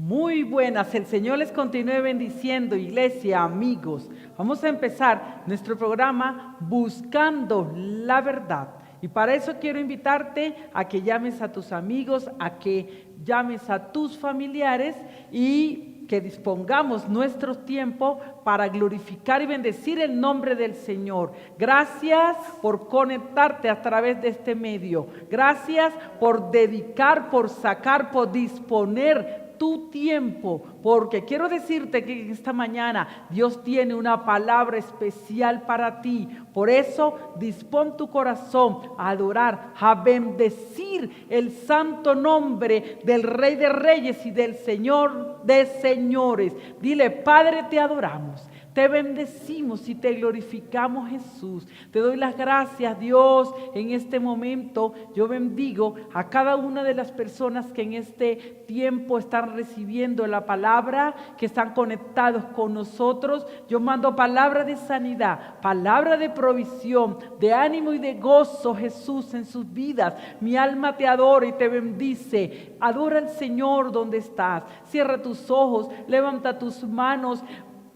Muy buenas, el Señor les continúe bendiciendo, iglesia, amigos. Vamos a empezar nuestro programa Buscando la Verdad. Y para eso quiero invitarte a que llames a tus amigos, a que llames a tus familiares y que dispongamos nuestro tiempo para glorificar y bendecir el nombre del Señor. Gracias por conectarte a través de este medio. Gracias por dedicar, por sacar, por disponer tu tiempo, porque quiero decirte que esta mañana Dios tiene una palabra especial para ti. Por eso dispón tu corazón a adorar, a bendecir el santo nombre del Rey de Reyes y del Señor de Señores. Dile: Padre, te adoramos, te bendecimos y te glorificamos, Jesús. Te doy las gracias, Dios, en este momento. Yo bendigo a cada una de las personas que en este tiempo están recibiendo la palabra, que están conectados con nosotros. Yo mando palabra de sanidad, palabra de provisión, de ánimo y de gozo, Jesús, en sus vidas. Mi alma te adora y te bendice. Adora al Señor donde estás. Cierra tus ojos, levanta tus manos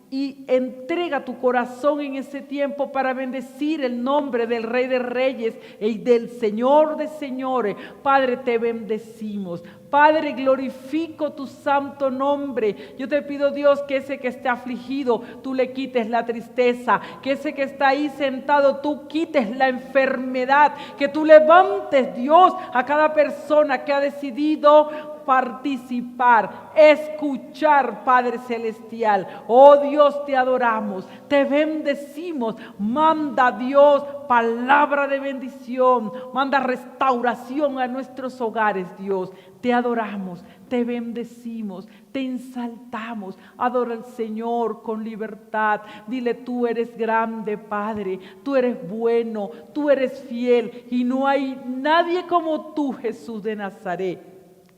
y entrega tu corazón en ese tiempo para bendecir el nombre del Rey de Reyes y del Señor de Señores. Padre, te bendecimos. Padre, glorifico tu santo nombre. Yo te pido, Dios, que ese que esté afligido, tú le quites la tristeza. Que ese que está ahí sentado, tú quites la enfermedad. Que tú levantes, Dios, a cada persona que ha decidido participar, escuchar, Padre Celestial. Oh Dios, te adoramos, te bendecimos. Manda, Dios, palabra de bendición, manda restauración a nuestros hogares, Dios. Te adoramos, te bendecimos, te ensaltamos. Adora al Señor con libertad. Dile: tú eres grande, Padre, tú eres bueno, tú eres fiel y no hay nadie como tú, Jesús de Nazaret.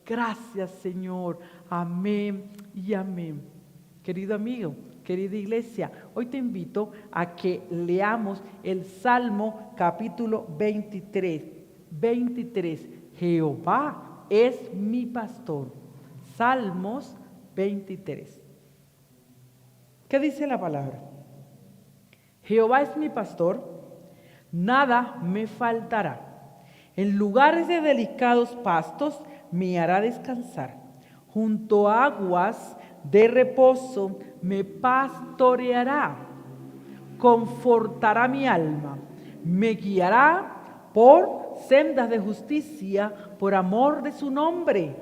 Gracias, Señor. Amén y amén. Querido amigo, querida iglesia, hoy te invito a que leamos el Salmo capítulo 23. 23. Jehová es mi pastor. Salmos 23. ¿Qué dice la palabra? Jehová es mi pastor, nada me faltará. En lugares de delicados pastos me hará descansar. Junto a aguas de reposo me pastoreará. Confortará mi alma. Me guiará por sendas de justicia por amor de su nombre.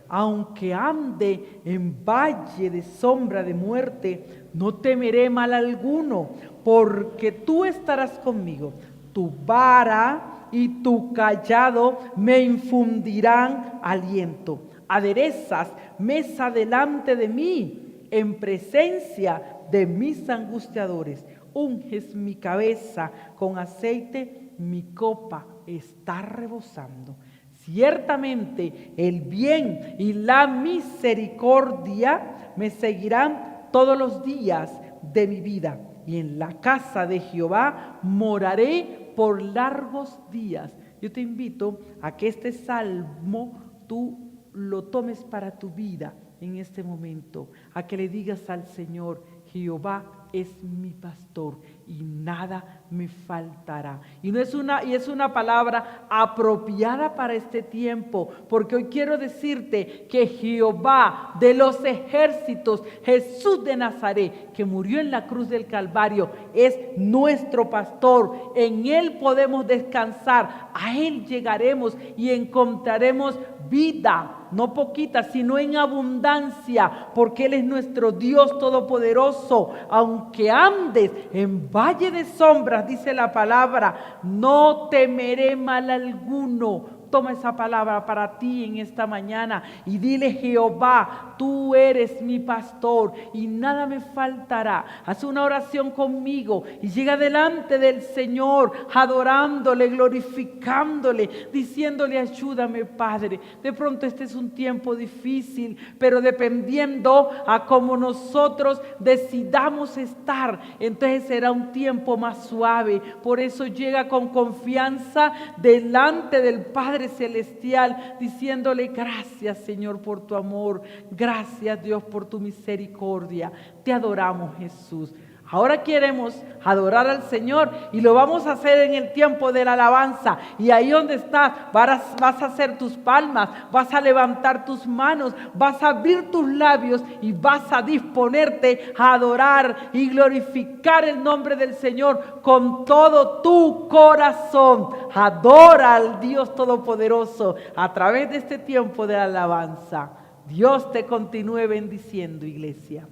Aunque ande en valle de sombra de muerte, no temeré mal alguno, porque tú estarás conmigo. Tu vara y tu callado me infundirán aliento. Aderezas mesa delante de mí, en presencia de mis angustiadores. Unges mi cabeza con aceite, mi copa está rebosando. Ciertamente el bien y la misericordia me seguirán todos los días de mi vida, y en la casa de Jehová moraré por largos días. Yo te invito a que este salmo tú lo tomes para tu vida en este momento, a que le digas al Señor: Jehová es mi pastor y nada me faltará. Y es una palabra apropiada para este tiempo, porque hoy quiero decirte que Jehová de los ejércitos, Jesús de Nazaret, que murió en la cruz del Calvario, es nuestro pastor. En Él podemos descansar, a Él llegaremos y encontraremos vida, no poquita, sino en abundancia, porque Él es nuestro Dios todopoderoso. Aunque andes en valle de sombras, dice la palabra, no temeré mal alguno. Toma esa palabra para ti en esta mañana y dile: Jehová, tú eres mi pastor y nada me faltará. Haz una oración conmigo y llega delante del Señor adorándole, glorificándole, diciéndole: ayúdame, Padre. De pronto este es un tiempo difícil, pero dependiendo a cómo nosotros decidamos estar, entonces será un tiempo más suave. Por eso llega con confianza delante del Padre Celestial, diciéndole: gracias, Señor, por tu amor. Gracias, Gracias, Dios, por tu misericordia. Te adoramos, Jesús. Ahora queremos adorar al Señor y lo vamos a hacer en el tiempo de la alabanza. Y ahí donde estás, vas a hacer tus palmas, vas a levantar tus manos, vas a abrir tus labios y vas a disponerte a adorar y glorificar el nombre del Señor con todo tu corazón. Adora al Dios Todopoderoso a través de este tiempo de la alabanza. Dios te continúe bendiciendo, iglesia.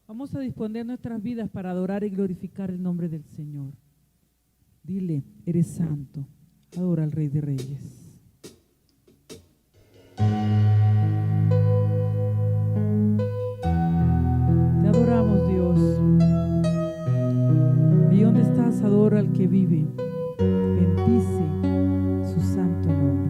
Vamos a disponer nuestras vidas para adorar y glorificar el nombre del Señor. Dile, eres santo. Adora al Rey de Reyes. Te adoramos, Dios. Ahí donde estás, adora al que vive. Bendice su santo nombre.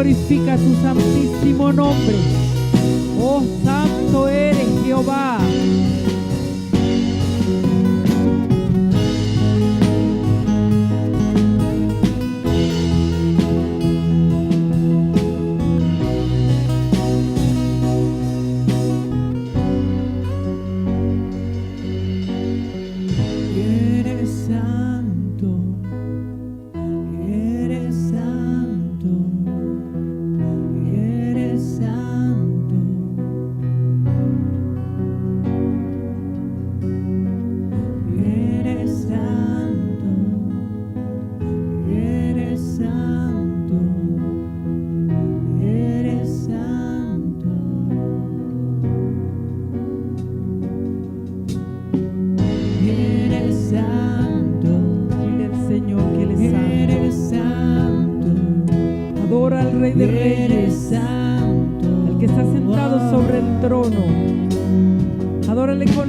glorifica tu santísimo nombre. Oh, santo eres Jehová. Santo,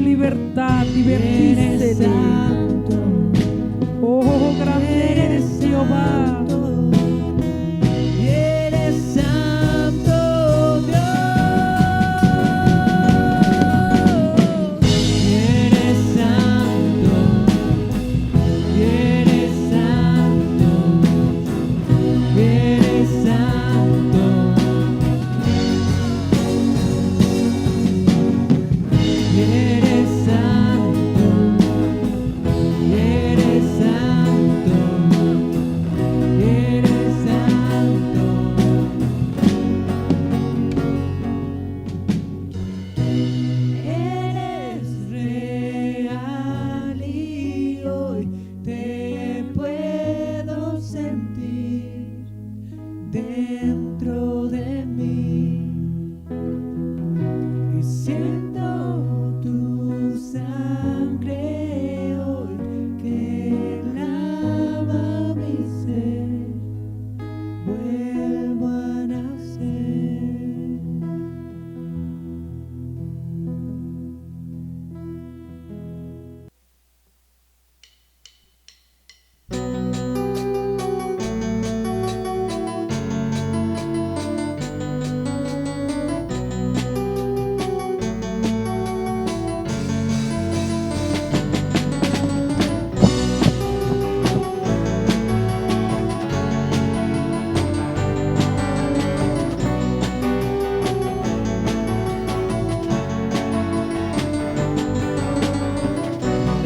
libertad, divertístete. Oh, grande eres Jehová. Dentro de mí y siento tu sangre hoy que lava mi ser, vuelvo a nacer.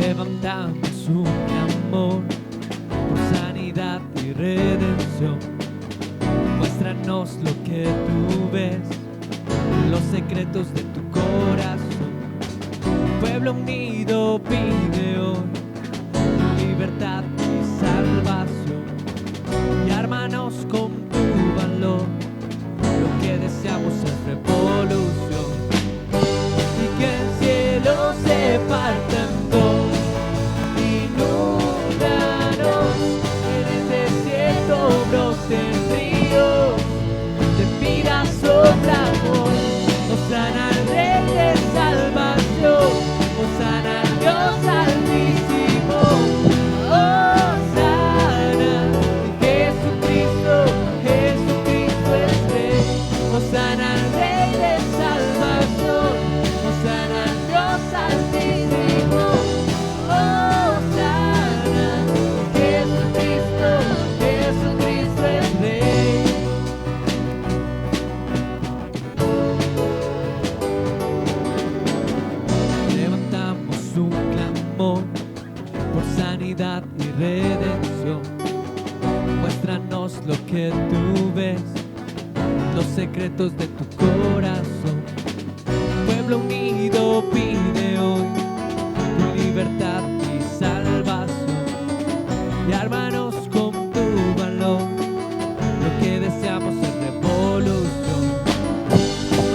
Levantamos un clamor por sanidad y redención. Muéstranos lo que tú ves, los secretos de tu corazón. Pueblo unido pide hoy libertad y salvación. Y ármanos con tu valor, lo que deseamos es revolución. Y que el cielo se parta en dos, inúndanos, en el desierto broten ríos de vida sopla amor. Hosana al Rey de salvación, hosana al Dios altísimo, hosana Jesucristo, Jesucristo es Rey. Hosana al Rey de salvación, hosana al Dios altísimo, hosana Jesucristo, Jesucristo es Rey. Levantamos un clamor por sanidad y redención. Muéstranos lo que tú ves, los secretos de tu corazón. Pueblo unido pide hoy tu libertad y salvación. Y ármanos con tu valor, lo que deseamos es revolución.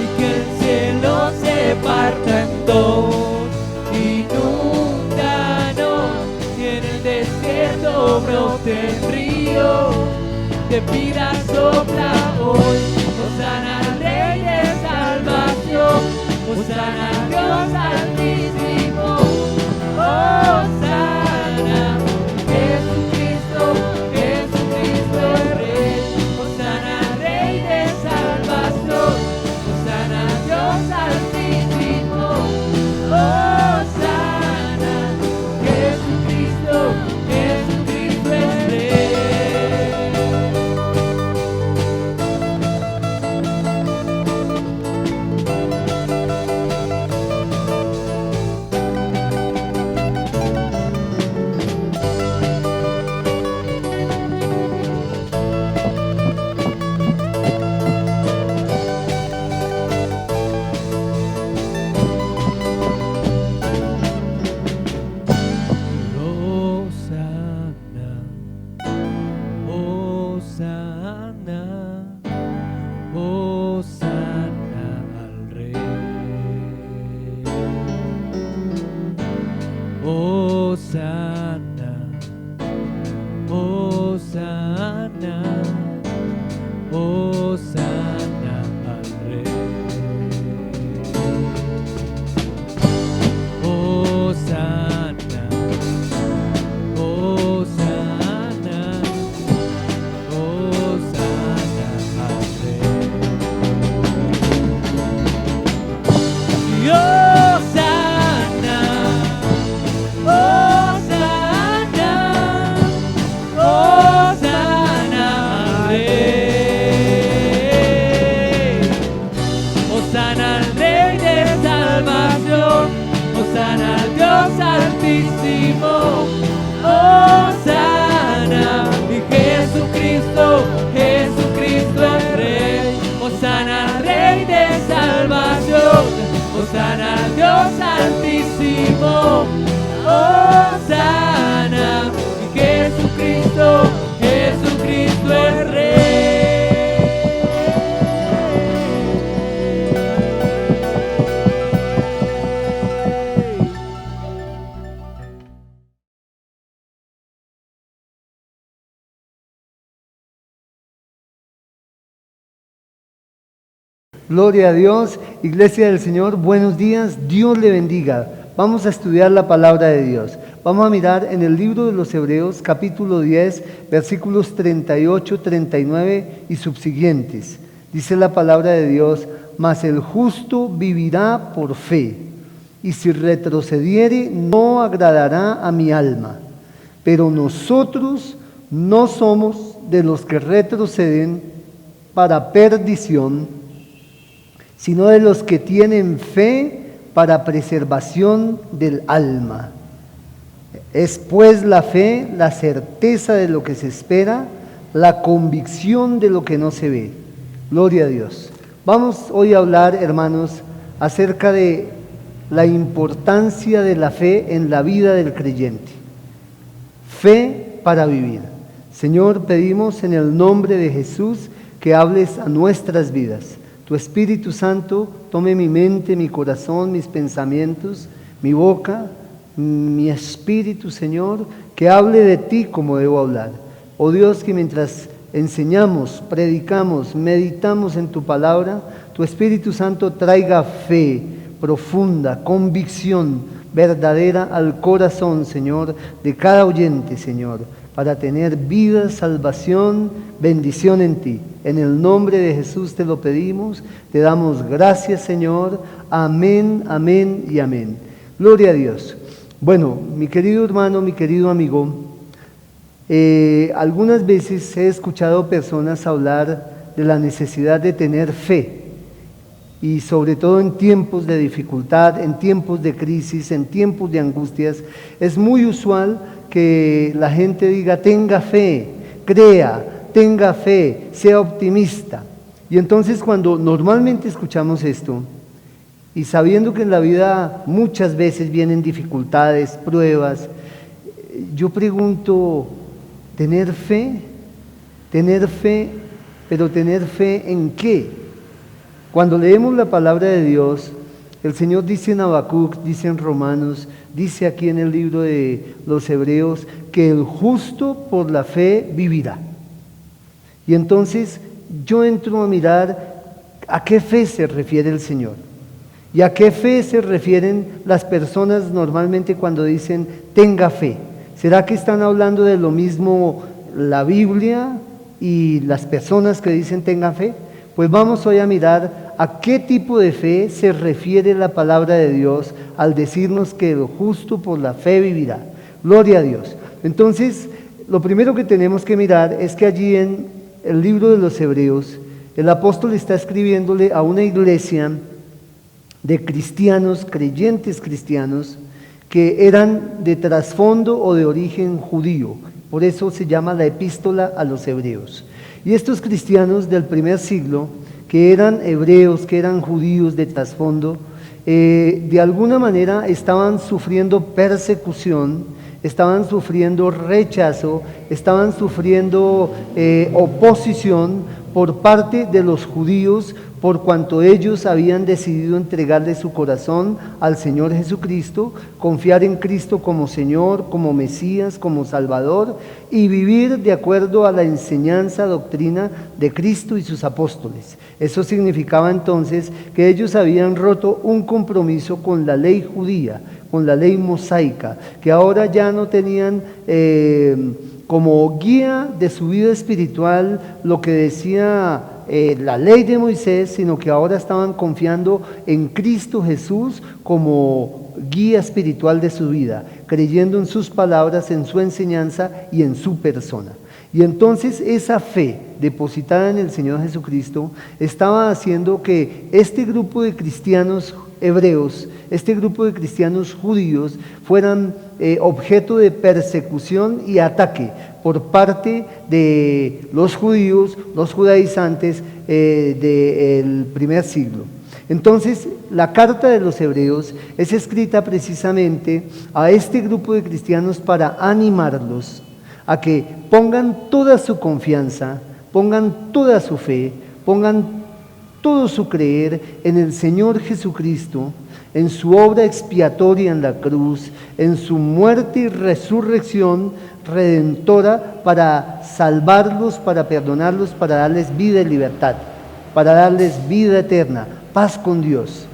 Y que el cielo se parta en dos, inúndanos, y en el desierto broten ríos de vida sopla hoy. Hosana al Rey de salvación, hosana al Dios altísimo, hosana Jesucristo, Jesucristo es Rey. Hosana al Rey de salvación, hosana al Dios altísimo, hosana Jesucristo, Jesucristo es Rey. Hosana, hosana al Rey. Hosana, hosana, hosana al Rey. Gloria a Dios, Iglesia del Señor, buenos días, Dios le bendiga. Vamos a estudiar la palabra de Dios. Vamos a mirar en el libro de los Hebreos, capítulo 10, versículos 38, 39 y subsiguientes. Dice la palabra de Dios: mas el justo vivirá por fe, y si retrocediere no agradará a mi alma. Pero nosotros no somos de los que retroceden para perdición, sino de los que tienen fe para preservación del alma. Es pues la fe la certeza de lo que se espera, la convicción de lo que no se ve. Gloria a Dios. Vamos hoy a hablar, hermanos, acerca de la importancia de la fe en la vida del creyente. Fe para vivir. Señor, pedimos en el nombre de Jesús que hables a nuestras vidas. Tu Espíritu Santo tome mi mente, mi corazón, mis pensamientos, mi boca, mi espíritu, Señor, que hable de ti como debo hablar. Oh Dios, que mientras enseñamos, predicamos, meditamos en tu palabra, tu Espíritu Santo traiga fe profunda, convicción verdadera al corazón, Señor, de cada oyente, Señor, para tener vida, salvación, bendición en ti. En el nombre de Jesús te lo pedimos, te damos gracias, Señor. Amén, amén y amén. Gloria a Dios. Bueno, mi querido hermano, mi querido amigo, algunas veces he escuchado personas hablar de la necesidad de tener fe, y sobre todo en tiempos de dificultad, en tiempos de crisis, en tiempos de angustias. Es muy usual que la gente diga: tenga fe, crea, tenga fe, sea optimista. Y entonces, cuando normalmente escuchamos esto, y sabiendo que en la vida muchas veces vienen dificultades, pruebas, yo pregunto: ¿tener fe? ¿Tener fe? ¿Pero tener fe en qué? Cuando leemos la palabra de Dios, el Señor dice en Habacuc, dice en Romanos, dice aquí en el libro de los Hebreos, que el justo por la fe vivirá. Y entonces yo entro a mirar a qué fe se refiere el Señor. ¿Y a qué fe se refieren las personas normalmente cuando dicen tenga fe? ¿Será que están hablando de lo mismo la Biblia y las personas que dicen tenga fe? Pues vamos hoy a mirar a qué tipo de fe se refiere la palabra de Dios al decirnos que el justo por la fe vivirá. Gloria a Dios. Entonces, lo primero que tenemos que mirar es que allí en el libro de los Hebreos, el apóstol está escribiéndole a una iglesia de cristianos, creyentes cristianos, que eran de trasfondo o de origen judío. Por eso se llama la epístola a los Hebreos. Y estos cristianos del primer siglo, que eran hebreos, que eran judíos de trasfondo, de alguna manera estaban sufriendo persecución, estaban sufriendo rechazo, estaban sufriendo oposición por parte de los judíos, por cuanto ellos habían decidido entregarle su corazón al Señor Jesucristo, confiar en Cristo como Señor, como Mesías, como Salvador, y vivir de acuerdo a la enseñanza, doctrina de Cristo y sus apóstoles. Eso significaba entonces que ellos habían roto un compromiso con la ley judía, con la ley mosaica, que ahora ya no tenían como guía de su vida espiritual lo que decía la ley de Moisés, sino que ahora estaban confiando en Cristo Jesús como guía espiritual de su vida, creyendo en sus palabras, en su enseñanza y en su persona. Y entonces esa fe depositada en el Señor Jesucristo estaba haciendo que este grupo de cristianos hebreos, este grupo de cristianos judíos, fueran objeto de persecución y ataque por parte de los judíos, los judaizantes del primer siglo. Entonces, la carta de los Hebreos es escrita precisamente a este grupo de cristianos para animarlos a que pongan toda su confianza, pongan toda su fe, pongan todo su creer en el Señor Jesucristo, en su obra expiatoria en la cruz, en su muerte y resurrección redentora para salvarlos, para perdonarlos, para darles vida y libertad. para darles vida eterna, paz con Dios.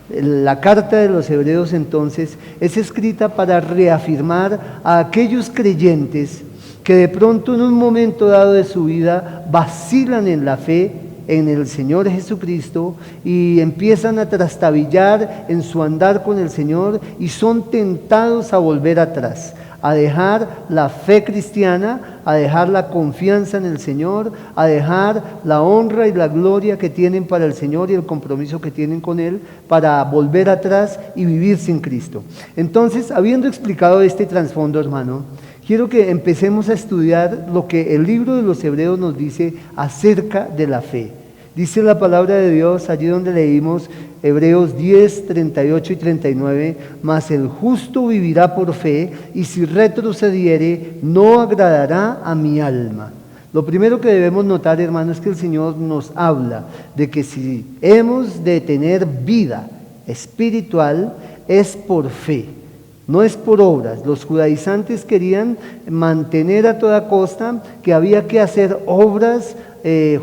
La carta de los Hebreos entonces es escrita para reafirmar a aquellos creyentes que de pronto en un momento dado de su vida vacilan en la fe en el Señor Jesucristo y empiezan a trastabillar en su andar con el Señor y son tentados a volver atrás, a dejar la fe cristiana, a dejar la confianza en el Señor, a dejar la honra y la gloria que tienen para el Señor y el compromiso que tienen con Él, para volver atrás y vivir sin Cristo. Entonces, habiendo explicado este trasfondo, hermano, quiero que empecemos a estudiar lo que el libro de los Hebreos nos dice acerca de la fe. Dice la palabra de Dios, allí donde leímos Hebreos 10, 38 y 39, mas el justo vivirá por fe, y si retrocediere, no agradará a mi alma. Lo primero que debemos notar, hermanos, es que el Señor nos habla de que si hemos de tener vida espiritual, es por fe, no es por obras. Los judaizantes querían mantener a toda costa que había que hacer obras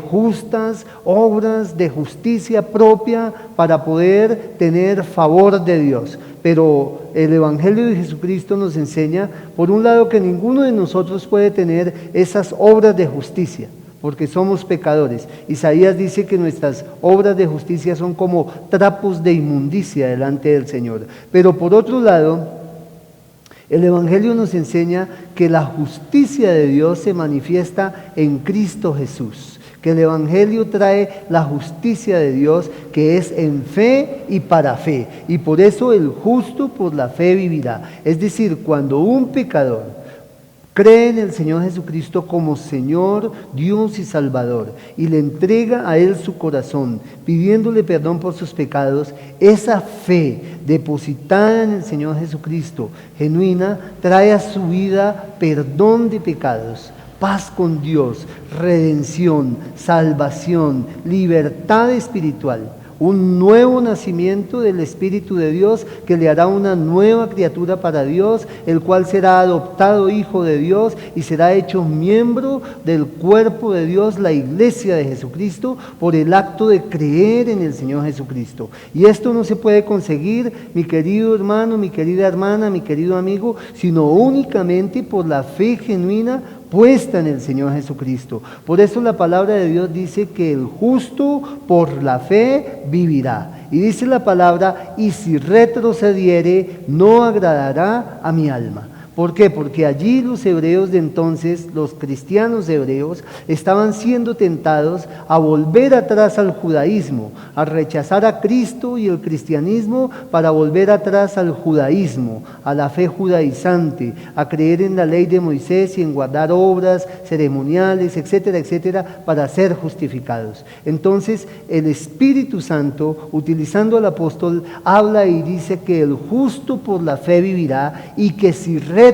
justas, obras de justicia propia para poder tener favor de Dios. Pero el Evangelio de Jesucristo nos enseña, por un lado, que ninguno de nosotros puede tener esas obras de justicia, porque somos pecadores. Isaías dice que nuestras obras de justicia son como trapos de inmundicia delante del Señor. Pero por otro lado, el Evangelio nos enseña que la justicia de Dios se manifiesta en Cristo Jesús, que el Evangelio trae la justicia de Dios que es en fe y para fe, y por eso el justo por la fe vivirá. Es decir, cuando un pecador cree en el Señor Jesucristo como Señor, Dios y Salvador, y le entrega a Él su corazón, pidiéndole perdón por sus pecados, esa fe depositada en el Señor Jesucristo, genuina, trae a su vida perdón de pecados, paz con Dios, redención, salvación, libertad espiritual. Un nuevo nacimiento del Espíritu de Dios que le hará una nueva criatura para Dios, el cual será adoptado hijo de Dios y será hecho miembro del cuerpo de Dios, la iglesia de Jesucristo, por el acto de creer en el Señor Jesucristo. Y esto no se puede conseguir, mi querido hermano, mi querida hermana, mi querido amigo, sino únicamente por la fe genuina puesta en el Señor Jesucristo. Por eso la palabra de Dios dice que el justo por la fe vivirá. Y dice la palabra, y si retrocediere, no agradará a mi alma. ¿Por qué? Porque allí los hebreos de entonces, los cristianos hebreos, estaban siendo tentados a volver atrás al judaísmo, a rechazar a Cristo y el cristianismo para volver atrás al judaísmo, a la fe judaizante, a creer en la ley de Moisés y en guardar obras ceremoniales, etcétera, etcétera, para ser justificados. Entonces el Espíritu Santo, utilizando al apóstol, habla y dice que el justo por la fe vivirá, y que si retrocediere,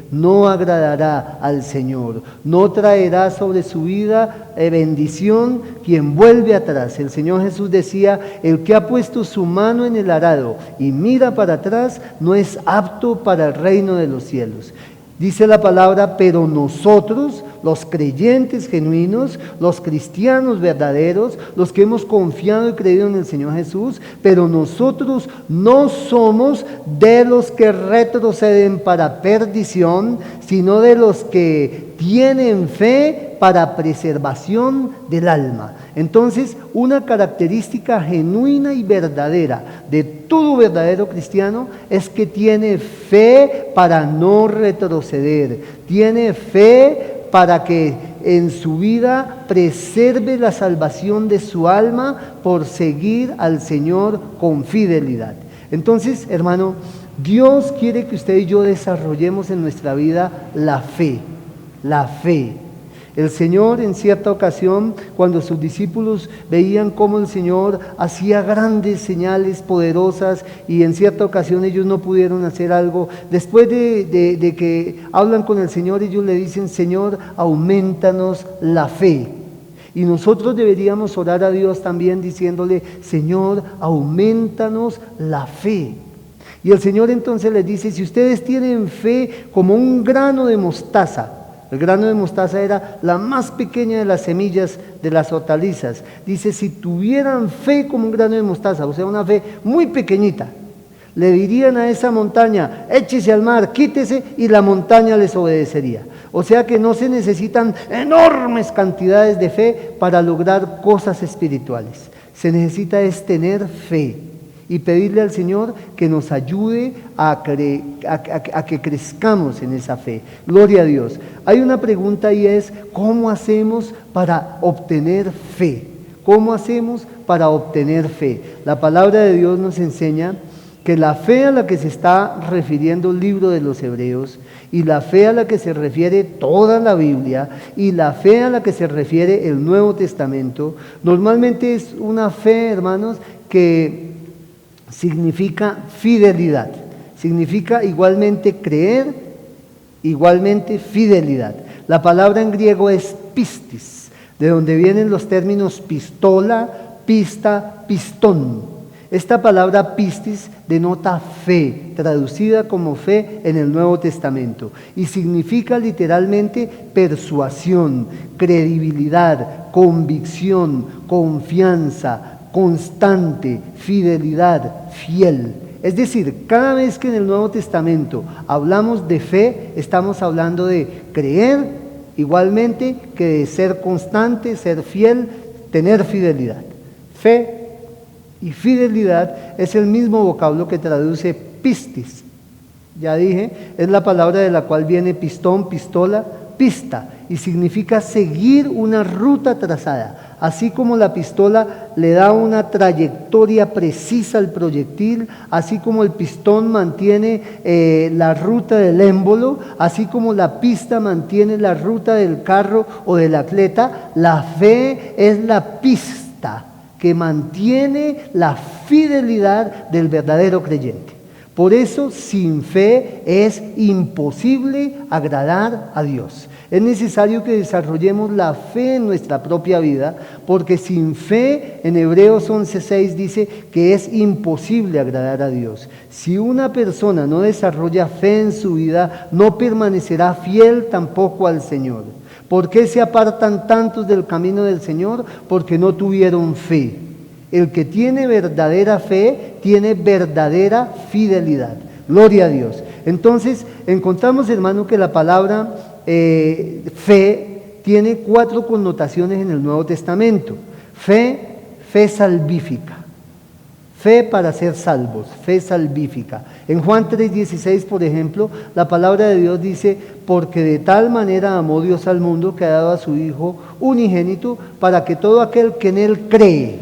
no agradará al Señor, no traerá sobre su vida bendición quien vuelve atrás. El Señor Jesús decía, el que ha puesto su mano en el arado y mira para atrás, no es apto para el reino de los cielos. Dice la palabra, pero nosotros, los creyentes genuinos, los cristianos verdaderos, los que hemos confiado y creído en el Señor Jesús, pero nosotros no somos de los que retroceden para perdición, sino de los que tienen fe para preservación del alma. Entonces, una característica genuina y verdadera de todo verdadero cristiano es que tiene fe para no retroceder, tiene fe para que en su vida preserve la salvación de su alma por seguir al Señor con fidelidad. Entonces, hermano, Dios quiere que usted y yo desarrollemos en nuestra vida la fe, la fe. El Señor, en cierta ocasión, cuando sus discípulos veían cómo el Señor hacía grandes señales poderosas y en cierta ocasión ellos no pudieron hacer algo, después de que hablan con el Señor, ellos le dicen, Señor, aumentanos la fe. Y nosotros deberíamos orar a Dios también diciéndole, Señor, aumentanos la fe. Y el Señor entonces les dice, si ustedes tienen fe como un grano de mostaza, El grano de mostaza era la más pequeña de las semillas de las hortalizas. Dice, si tuvieran fe como un grano de mostaza, o sea, una fe muy pequeñita, le dirían a esa montaña, échese al mar, quítese, y la montaña les obedecería. O sea que no se necesitan enormes cantidades de fe para lograr cosas espirituales. Se necesita es tener fe y pedirle al Señor que nos ayude a que crezcamos en esa fe. Gloria a Dios. Hay una pregunta y es, ¿cómo hacemos para obtener fe? ¿Cómo hacemos para obtener fe? La palabra de Dios nos enseña que la fe a la que se está refiriendo el libro de los Hebreos, y la fe a la que se refiere toda la Biblia, y la fe a la que se refiere el Nuevo Testamento, normalmente es una fe, hermanos, que significa fidelidad, significa igualmente creer, igualmente fidelidad. La palabra en griego es pistis, de donde vienen los términos pistola, pista, pistón. Esta palabra pistis denota fe, traducida como fe en el Nuevo Testamento, y significa literalmente persuasión, credibilidad, convicción, confianza, constante, fidelidad, fiel. Es decir, cada vez que en el Nuevo Testamento hablamos de fe, estamos hablando de creer, igualmente que de ser constante, ser fiel, tener fidelidad. Fe y fidelidad es el mismo vocablo que traduce pistis. Ya dije, es la palabra de la cual viene pistón, pistola, pista, y significa seguir una ruta trazada. Así como la pistola le da una trayectoria precisa al proyectil, así como el pistón mantiene la ruta del émbolo, así como la pista mantiene la ruta del carro o del atleta, la fe es la pista que mantiene la fidelidad del verdadero creyente. Por eso, sin fe es imposible agradar a Dios. Es necesario que desarrollemos la fe en nuestra propia vida, porque sin fe, en Hebreos 11:6 dice que es imposible agradar a Dios. Si una persona no desarrolla fe en su vida, no permanecerá fiel tampoco al Señor. ¿Por qué se apartan tantos del camino del Señor? Porque no tuvieron fe. El que tiene verdadera fe, tiene verdadera fidelidad. Gloria a Dios. Entonces, encontramos, hermano, que la palabra fe tiene 4 connotaciones en el Nuevo Testamento. Fe salvífica. Fe para ser salvos, fe salvífica. En Juan 3:16, por ejemplo, la palabra de Dios dice, porque de tal manera amó Dios al mundo que ha dado a su Hijo unigénito, para que todo aquel que en Él cree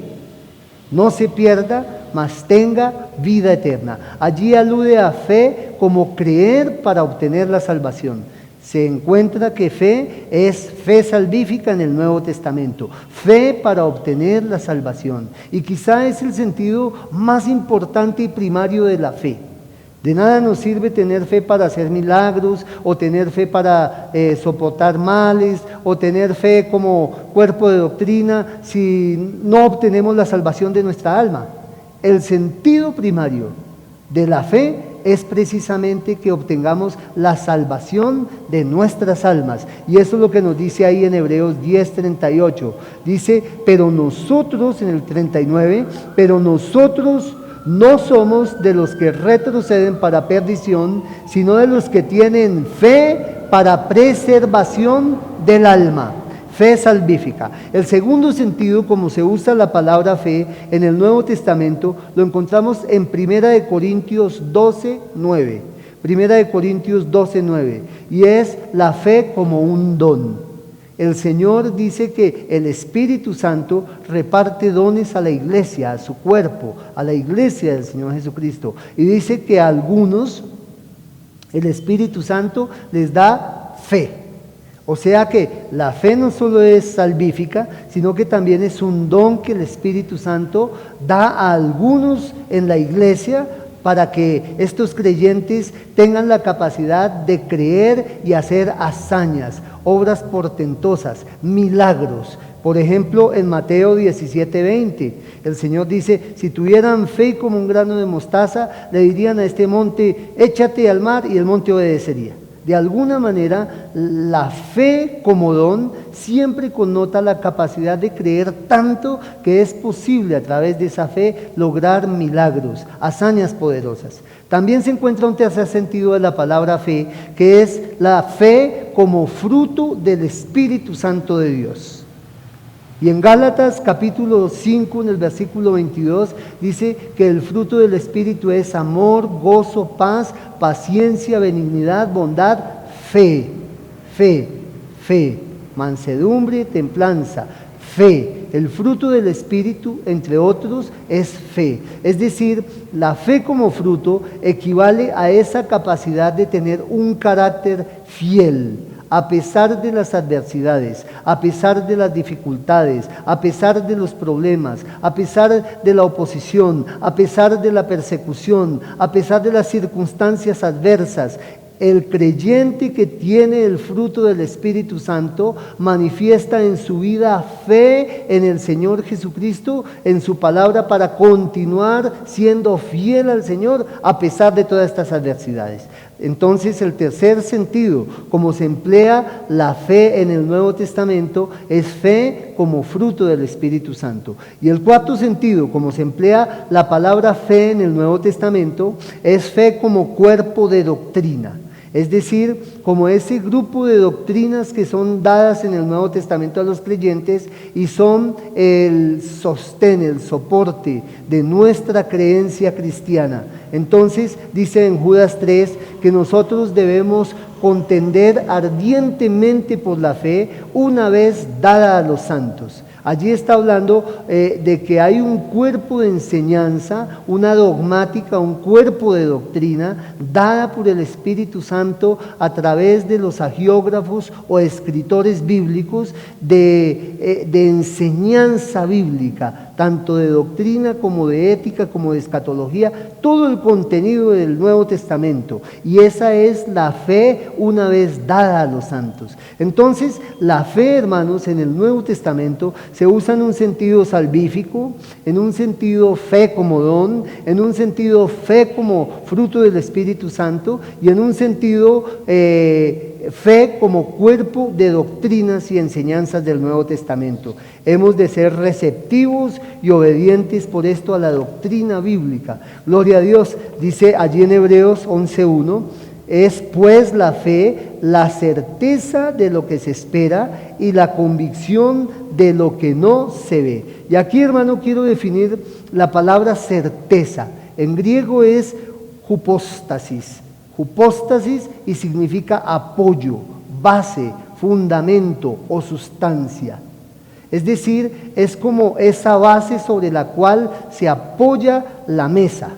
no se pierda, mas tenga vida eterna. Allí alude a fe como creer para obtener la salvación. Se encuentra que fe es fe salvífica en el Nuevo Testamento, fe para obtener la salvación. Y quizá es el sentido más importante y primario de la fe. De nada nos sirve tener fe para hacer milagros, o tener fe para soportar males, o tener fe como cuerpo de doctrina, si no obtenemos la salvación de nuestra alma. El sentido primario de la fe es precisamente que obtengamos la salvación de nuestras almas. Y eso es lo que nos dice ahí en Hebreos 10:38. Dice, pero nosotros, en el 39, pero nosotros no somos de los que retroceden para perdición, sino de los que tienen fe para preservación del alma. Fe salvífica. El segundo sentido, como se usa la palabra fe en el Nuevo Testamento, lo encontramos en 1 Corintios 12:9. 1 Corintios 12:9. Y es la fe como un don. El Señor dice que el Espíritu Santo reparte dones a la iglesia, a su cuerpo, a la iglesia del Señor Jesucristo. Y dice que a algunos el Espíritu Santo les da fe. O sea que la fe no solo es salvífica, sino que también es un don que el Espíritu Santo da a algunos en la iglesia para que estos creyentes tengan la capacidad de creer y hacer hazañas, obras portentosas, milagros. Por ejemplo, en Mateo 17:20, el Señor dice, si tuvieran fe como un grano de mostaza, le dirían a este monte, échate al mar, y el monte obedecería. De alguna manera, la fe como don siempre connota la capacidad de creer tanto que es posible a través de esa fe lograr milagros, hazañas poderosas. También se encuentra un tercer sentido de la palabra fe, que es la fe como fruto del Espíritu Santo de Dios. Y en Gálatas capítulo 5, en el versículo 22, dice que el fruto del Espíritu es amor, gozo, paz, paciencia, benignidad, bondad, fe, mansedumbre, templanza, fe. El fruto del Espíritu, entre otros, es fe. Es decir, la fe como fruto equivale a esa capacidad de tener un carácter fiel, a pesar de las adversidades, a pesar de las dificultades, a pesar de los problemas, a pesar de la oposición, a pesar de la persecución, a pesar de las circunstancias adversas. El creyente que tiene el fruto del Espíritu Santo manifiesta en su vida fe en el Señor Jesucristo, en su palabra, para continuar siendo fiel al Señor a pesar de todas estas adversidades. Entonces, el tercer sentido, como se emplea la fe en el Nuevo Testamento, es fe como fruto del Espíritu Santo. Y el cuarto sentido, como se emplea la palabra fe en el Nuevo Testamento, es fe como cuerpo de doctrina. Es decir, como ese grupo de doctrinas que son dadas en el Nuevo Testamento a los creyentes y son el sostén, el soporte de nuestra creencia cristiana. Entonces, dice en Judas 3 que nosotros debemos contender ardientemente por la fe una vez dada a los santos. Allí está hablando de que hay un cuerpo de enseñanza, una dogmática, un cuerpo de doctrina dada por el Espíritu Santo a través de los hagiógrafos o escritores bíblicos de enseñanza bíblica, tanto de doctrina como de ética, como de escatología, todo el contenido del Nuevo Testamento. Y esa es la fe una vez dada a los santos. Entonces, la fe, hermanos, en el Nuevo Testamento se usa en un sentido salvífico, en un sentido fe como don, en un sentido fe como fruto del Espíritu Santo y en un sentido fe como cuerpo de doctrinas y enseñanzas del Nuevo Testamento. Hemos de ser receptivos y obedientes por esto a la doctrina bíblica. Gloria a Dios, dice allí en Hebreos 11:1, es pues la fe la certeza de lo que se espera y la convicción de lo que no se ve. Y aquí, hermano, quiero definir la palabra certeza. En griego es hypostasis. Hypostasis y significa apoyo, base, fundamento o sustancia. Es decir, es como esa base sobre la cual se apoya la mesa.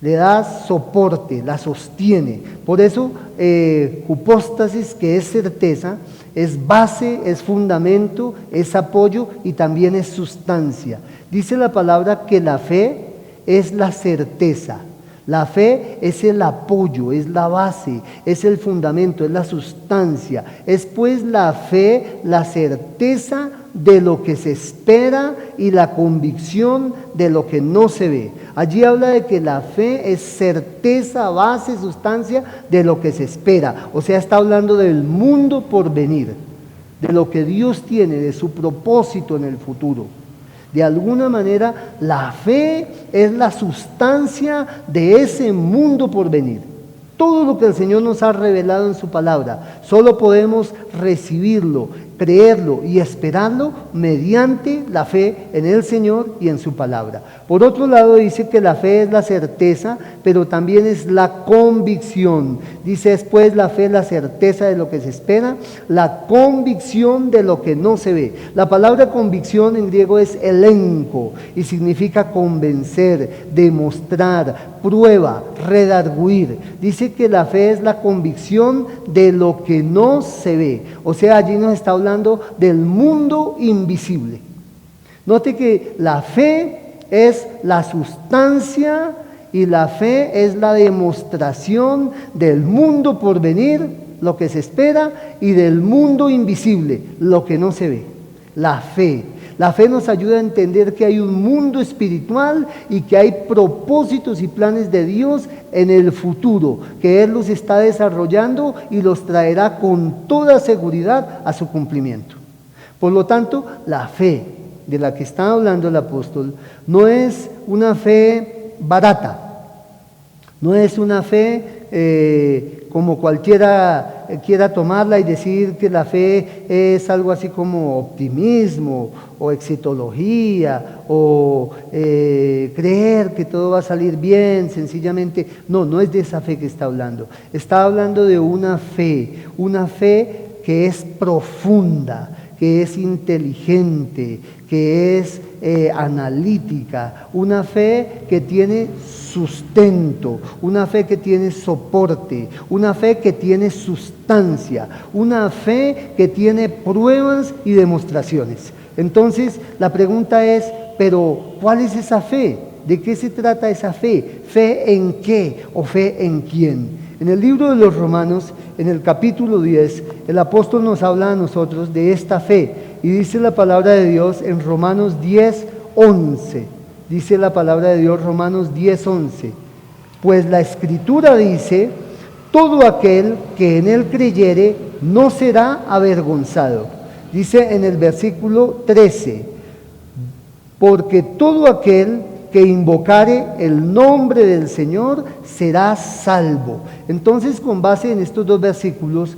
Le da soporte, la sostiene. Por eso, hypostasis, que es certeza, es base, es fundamento, es apoyo y también es sustancia. Dice la palabra que la fe es la certeza. La fe es el apoyo, es la base, es el fundamento, es la sustancia. Es pues la fe la certeza de lo que se espera y la convicción de lo que no se ve. Allí habla de que la fe es certeza, base, sustancia de lo que se espera. O sea, está hablando del mundo por venir, de lo que Dios tiene, de su propósito en el futuro. De alguna manera, la fe es la sustancia de ese mundo por venir. Todo lo que el Señor nos ha revelado en su palabra, solo podemos recibirlo, creerlo y esperarlo mediante la fe en el Señor y en su palabra. Por otro lado, dice que la fe es la certeza, pero también es la convicción. Dice después, la fe es la certeza de lo que se espera, la convicción de lo que no se ve. La palabra convicción en griego es elenco y significa convencer, demostrar, prueba, redarguir. Dice que la fe es la convicción de lo que no se ve. O sea, allí nos está hablando del mundo invisible. Note que la fe es la sustancia y la fe es la demostración del mundo por venir, lo que se espera, y del mundo invisible, lo que no se ve. La fe. La fe nos ayuda a entender que hay un mundo espiritual y que hay propósitos y planes de Dios en el futuro, que Él los está desarrollando y los traerá con toda seguridad a su cumplimiento. Por lo tanto, la fe de la que está hablando el apóstol no es una fe barata, no es una fe como cualquiera quiera tomarla y decir que la fe es algo así como optimismo o exitología o creer que todo va a salir bien, sencillamente. No, no es de esa fe que está hablando. Está hablando de una fe que es profunda, que es inteligente, que es analítica, una fe que tiene sustento, una fe que tiene soporte, una fe que tiene sustancia, una fe que tiene pruebas y demostraciones. Entonces, la pregunta es, ¿pero cuál es esa fe? ¿De qué se trata esa fe? ¿Fe en qué o fe en quién? En el libro de los Romanos, en el capítulo 10, el apóstol nos habla a nosotros de esta fe. Y dice la palabra de Dios en Romanos 10, 11. Dice la palabra de Dios, Romanos 10, 11. Pues la Escritura dice, todo aquel que en Él creyere no será avergonzado. Dice en el versículo 13, porque todo aquel que invocare el nombre del Señor será salvo. Entonces, con base en estos dos versículos,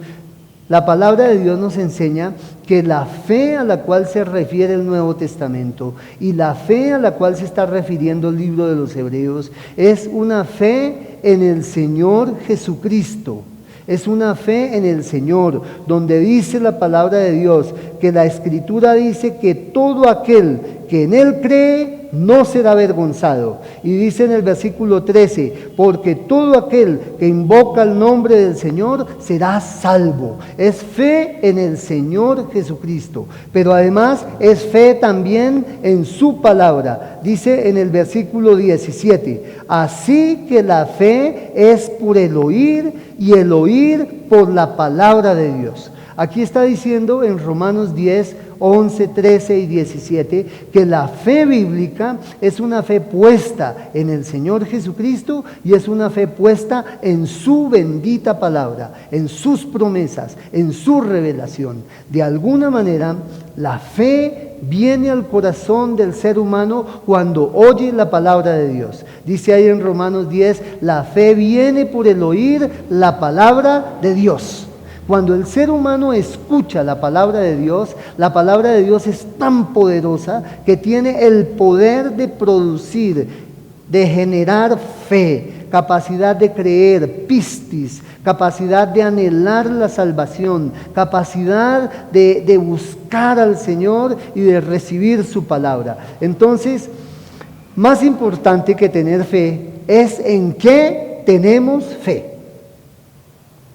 la palabra de Dios nos enseña que la fe a la cual se refiere el Nuevo Testamento y la fe a la cual se está refiriendo el libro de los Hebreos es una fe en el Señor Jesucristo. Es una fe en el Señor, donde dice la palabra de Dios que la Escritura dice que todo aquel que en Él cree no será avergonzado. Y dice en el versículo 13, porque todo aquel que invoca el nombre del Señor será salvo. Es fe en el Señor Jesucristo, pero además es fe también en su palabra. Dice en el versículo 17, así que la fe es por el oír y el oír por la palabra de Dios. Aquí está diciendo en Romanos 10, 11, 13 y 17 que la fe bíblica es una fe puesta en el Señor Jesucristo y es una fe puesta en su bendita palabra, en sus promesas, en su revelación. De alguna manera, la fe viene al corazón del ser humano cuando oye la palabra de Dios. Dice ahí en Romanos 10, la fe viene por el oír la palabra de Dios. Cuando el ser humano escucha la palabra de Dios es tan poderosa que tiene el poder de producir, de generar fe, capacidad de creer, pistis, capacidad de anhelar la salvación, capacidad de buscar al Señor y de recibir su palabra. Entonces, más importante que tener fe es en qué tenemos fe.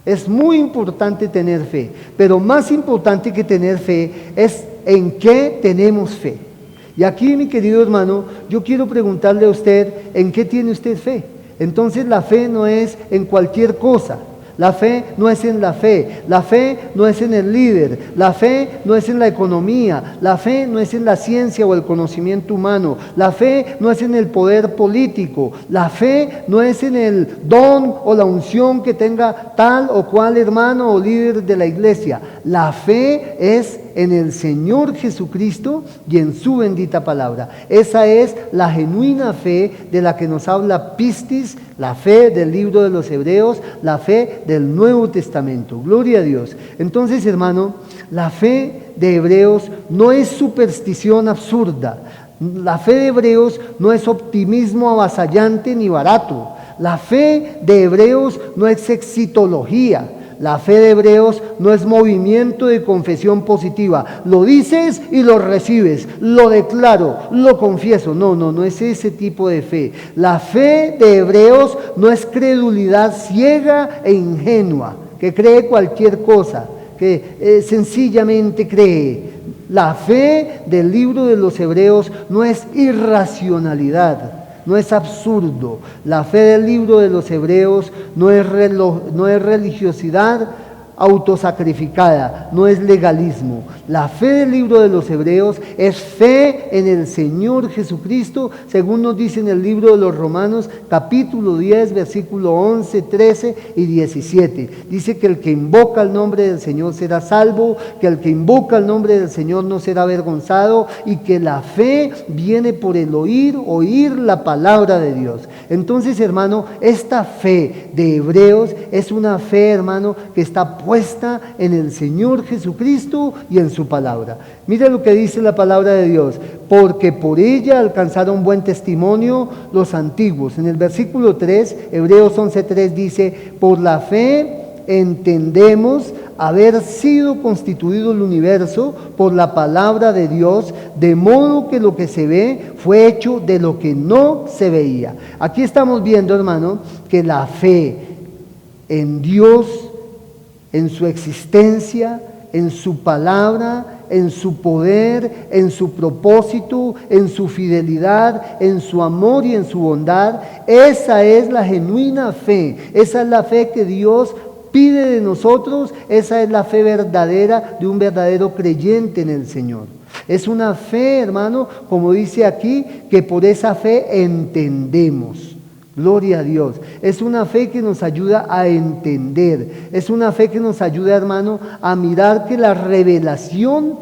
Es muy importante tener fe, pero más importante que tener fe es en qué tenemos fe. Y aquí, mi querido hermano, yo quiero preguntarle a usted, ¿en qué tiene usted fe? Entonces la fe no es en cualquier cosa. La fe no es en la fe no es en el líder, la fe no es en la economía, la fe no es en la ciencia o el conocimiento humano, la fe no es en el poder político, la fe no es en el don o la unción que tenga tal o cual hermano o líder de la iglesia. La fe es en el Señor Jesucristo y en su bendita palabra. Esa es la genuina fe de la que nos habla Pistis, la fe del libro de los Hebreos, la fe del Nuevo Testamento. Gloria a Dios. Entonces, hermano, la fe de Hebreos no es superstición absurda. La fe de Hebreos no es optimismo avasallante ni barato. La fe de Hebreos no es exitología. La fe de Hebreos no es movimiento de confesión positiva. Lo dices y lo recibes, lo declaro, lo confieso. No es ese tipo de fe. La fe de Hebreos no es credulidad ciega e ingenua, que cree cualquier cosa, que sencillamente cree. La fe del libro de los Hebreos no es irracionalidad. No es absurdo. La fe del libro de los Hebreos no es religiosidad autosacrificada, no es legalismo. La fe del libro de los Hebreos es fe en el Señor Jesucristo, según nos dice en el libro de los Romanos, capítulo 10, versículo 11, 13 y 17. Dice que el que invoca el nombre del Señor será salvo, que el que invoca el nombre del Señor no será avergonzado, y que la fe viene por el oír la palabra de Dios. Entonces, hermano, esta fe de Hebreos es una fe, hermano, que está puesta en el Señor Jesucristo y en su palabra. Mire lo que dice la palabra de Dios: porque por ella alcanzaron buen testimonio los antiguos. En el versículo 3, Hebreos 11:3 dice: por la fe entendemos haber sido constituido el universo por la palabra de Dios, de modo que lo que se ve fue hecho de lo que no se veía. Aquí estamos viendo, hermano, que la fe en Dios, en su existencia, en su palabra, en su poder, en su propósito, en su fidelidad, en su amor y en su bondad, esa es la genuina fe, esa es la fe que Dios pide de nosotros, esa es la fe verdadera de un verdadero creyente en el Señor. Es una fe, hermano, como dice aquí, que por esa fe entendemos. Gloria a Dios. Es una fe que nos ayuda a entender. Es una fe que nos ayuda, hermano, a mirar que la revelación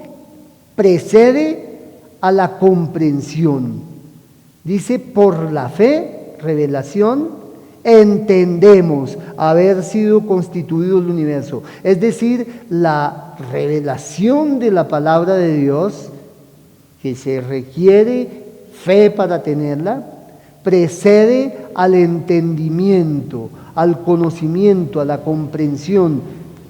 precede a la comprensión. Dice, por la fe, revelación, entendemos haber sido constituido el universo. Es decir, la revelación de la palabra de Dios, que se requiere fe para tenerla, precede al entendimiento, al conocimiento, a la comprensión.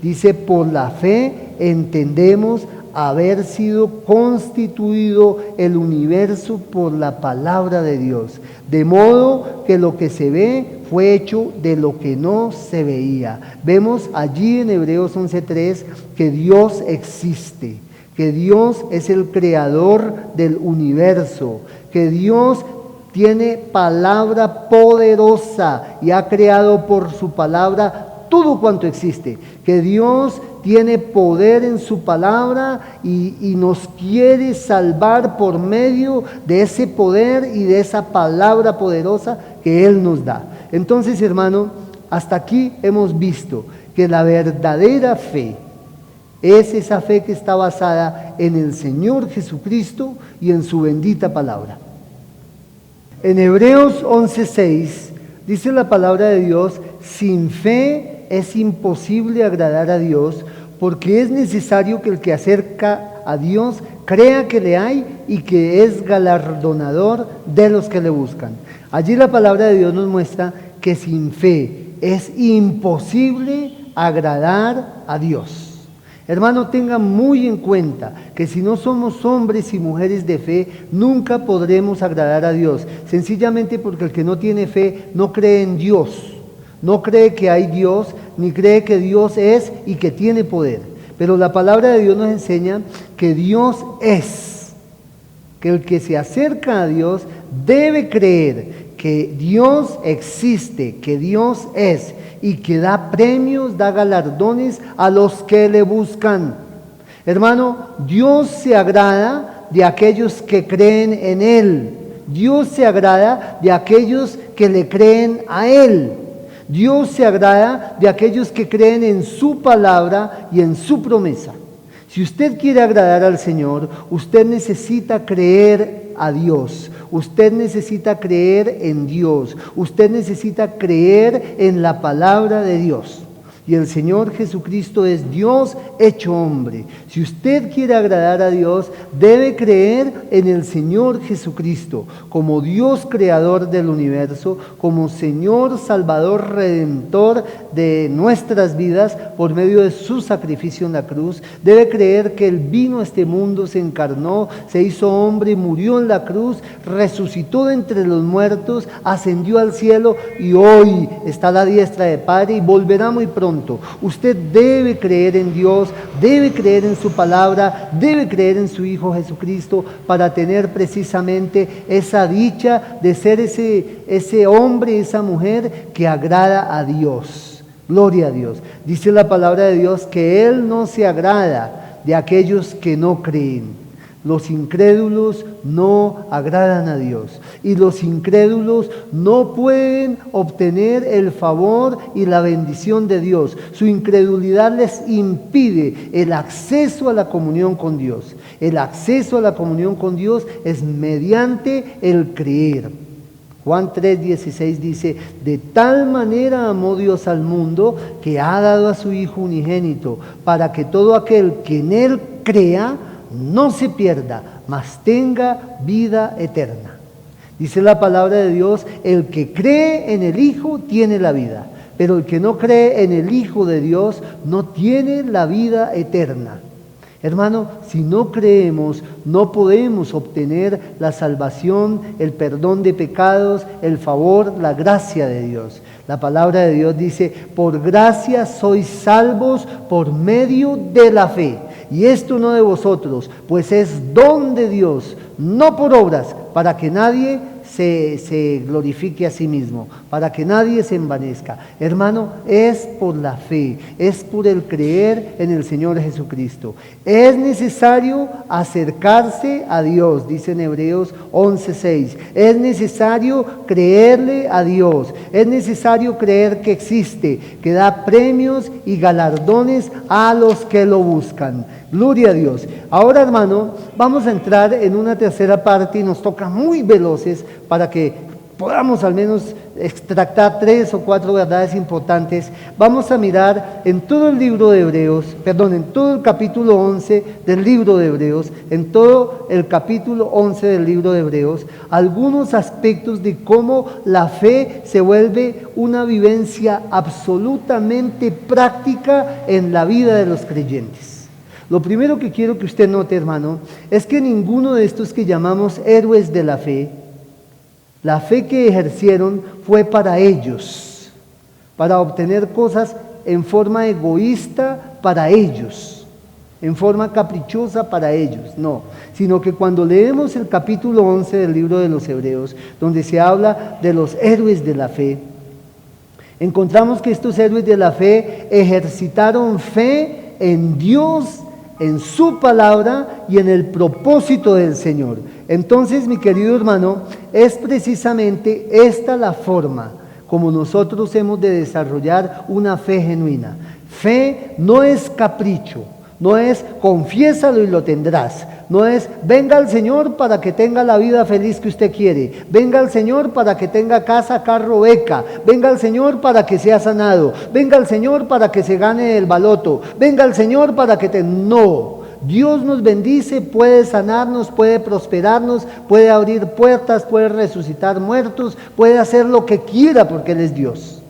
Dice, por la fe entendemos haber sido constituido el universo por la palabra de Dios, de modo que lo que se ve fue hecho de lo que no se veía. Vemos allí en Hebreos 11:3 que Dios existe, que Dios es el creador del universo, que Dios tiene palabra poderosa y ha creado por su palabra todo cuanto existe, que Dios tiene poder en su palabra y nos quiere salvar por medio de ese poder y de esa palabra poderosa que Él nos da. Entonces, hermano, hasta aquí hemos visto que la verdadera fe es esa fe que está basada en el Señor Jesucristo y en su bendita palabra. En Hebreos 11:6 dice la palabra de Dios: sin fe es imposible agradar a Dios, porque es necesario que el que acerca a Dios crea que le hay y que es galardonador de los que le buscan. Allí la palabra de Dios nos muestra que sin fe es imposible agradar a Dios. Hermano, tenga muy en cuenta que si no somos hombres y mujeres de fe, nunca podremos agradar a Dios, sencillamente porque el que no tiene fe no cree en Dios, no cree que hay Dios, ni cree que Dios es y que tiene poder. Pero la palabra de Dios nos enseña que Dios es, que el que se acerca a Dios debe creer que Dios existe, que Dios es, y que da premios, da galardones a los que le buscan. Hermano, Dios se agrada de aquellos que creen en Él. Dios se agrada de aquellos que le creen a Él. Dios se agrada de aquellos que creen en su palabra y en su promesa. Si usted quiere agradar al Señor, usted necesita creer a Dios. Usted necesita creer en Dios. Usted necesita creer en la palabra de Dios. Y el Señor Jesucristo es Dios hecho hombre. Si usted quiere agradar a Dios, debe creer en el Señor Jesucristo como Dios creador del universo, como Señor Salvador Redentor de nuestras vidas por medio de su sacrificio en la cruz. Debe creer que Él vino a este mundo, se encarnó, se hizo hombre, murió en la cruz, resucitó de entre los muertos, ascendió al cielo y hoy está a la diestra de Padre y volverá muy pronto. Usted debe creer en Dios, debe creer en su palabra, debe creer en su Hijo Jesucristo para tener precisamente esa dicha de ser ese hombre, esa mujer que agrada a Dios. Gloria a Dios. Dice la palabra de Dios que Él no se agrada de aquellos que no creen. Los incrédulos no agradan a Dios y los incrédulos no pueden obtener el favor y la bendición de Dios. Su incredulidad les impide el acceso a la comunión con Dios. El acceso a la comunión con Dios es mediante el creer. Juan 3:16 dice: de tal manera amó Dios al mundo que ha dado a su Hijo unigénito, para que todo aquel que en Él crea no se pierda, mas tenga vida eterna. Dice la palabra de Dios: el que cree en el Hijo tiene la vida, pero el que no cree en el Hijo de Dios no tiene la vida eterna. Hermano, si no creemos, no podemos obtener la salvación, el perdón de pecados, el favor, la gracia de Dios. La palabra de Dios dice: por gracia sois salvos por medio de la fe. Y esto no de vosotros, pues es don de Dios, no por obras, para que nadie se glorifique a sí mismo, para que nadie se envanezca. Hermano, es por la fe, es por el creer en el Señor Jesucristo. Es necesario acercarse a Dios, dice en Hebreos 11:6. Es necesario creerle a Dios, es necesario creer que existe, que da premios y galardones a los que lo buscan. Gloria a Dios. Ahora, hermano, vamos a entrar en una tercera parte y nos toca muy veloces para que podamos al menos extractar 3 o 4 verdades importantes. Vamos a mirar en todo el libro de Hebreos, en todo el capítulo 11 del libro de Hebreos, en todo el capítulo 11 del libro de Hebreos, algunos aspectos de cómo la fe se vuelve una vivencia absolutamente práctica en la vida de los creyentes. Lo primero que quiero que usted note, hermano, es que ninguno de estos que llamamos héroes de la fe que ejercieron fue para ellos, para obtener cosas en forma egoísta para ellos, en forma caprichosa para ellos, no, sino que cuando leemos el capítulo 11 del libro de los Hebreos, donde se habla de los héroes de la fe, encontramos que estos héroes de la fe ejercitaron fe en Dios, en su palabra y en el propósito del Señor. Entonces, mi querido hermano, es precisamente esta la forma como nosotros hemos de desarrollar una fe genuina. Fe no es capricho, no es confiésalo y lo tendrás, no es venga al Señor para que tenga la vida feliz que usted quiere, venga al Señor para que tenga casa, carro, beca, venga al Señor para que sea sanado, venga al Señor para que se gane el baloto, venga al Señor para que No, Dios nos bendice, puede sanarnos, puede prosperarnos, puede abrir puertas, puede resucitar muertos, puede hacer lo que quiera porque Él es Dios.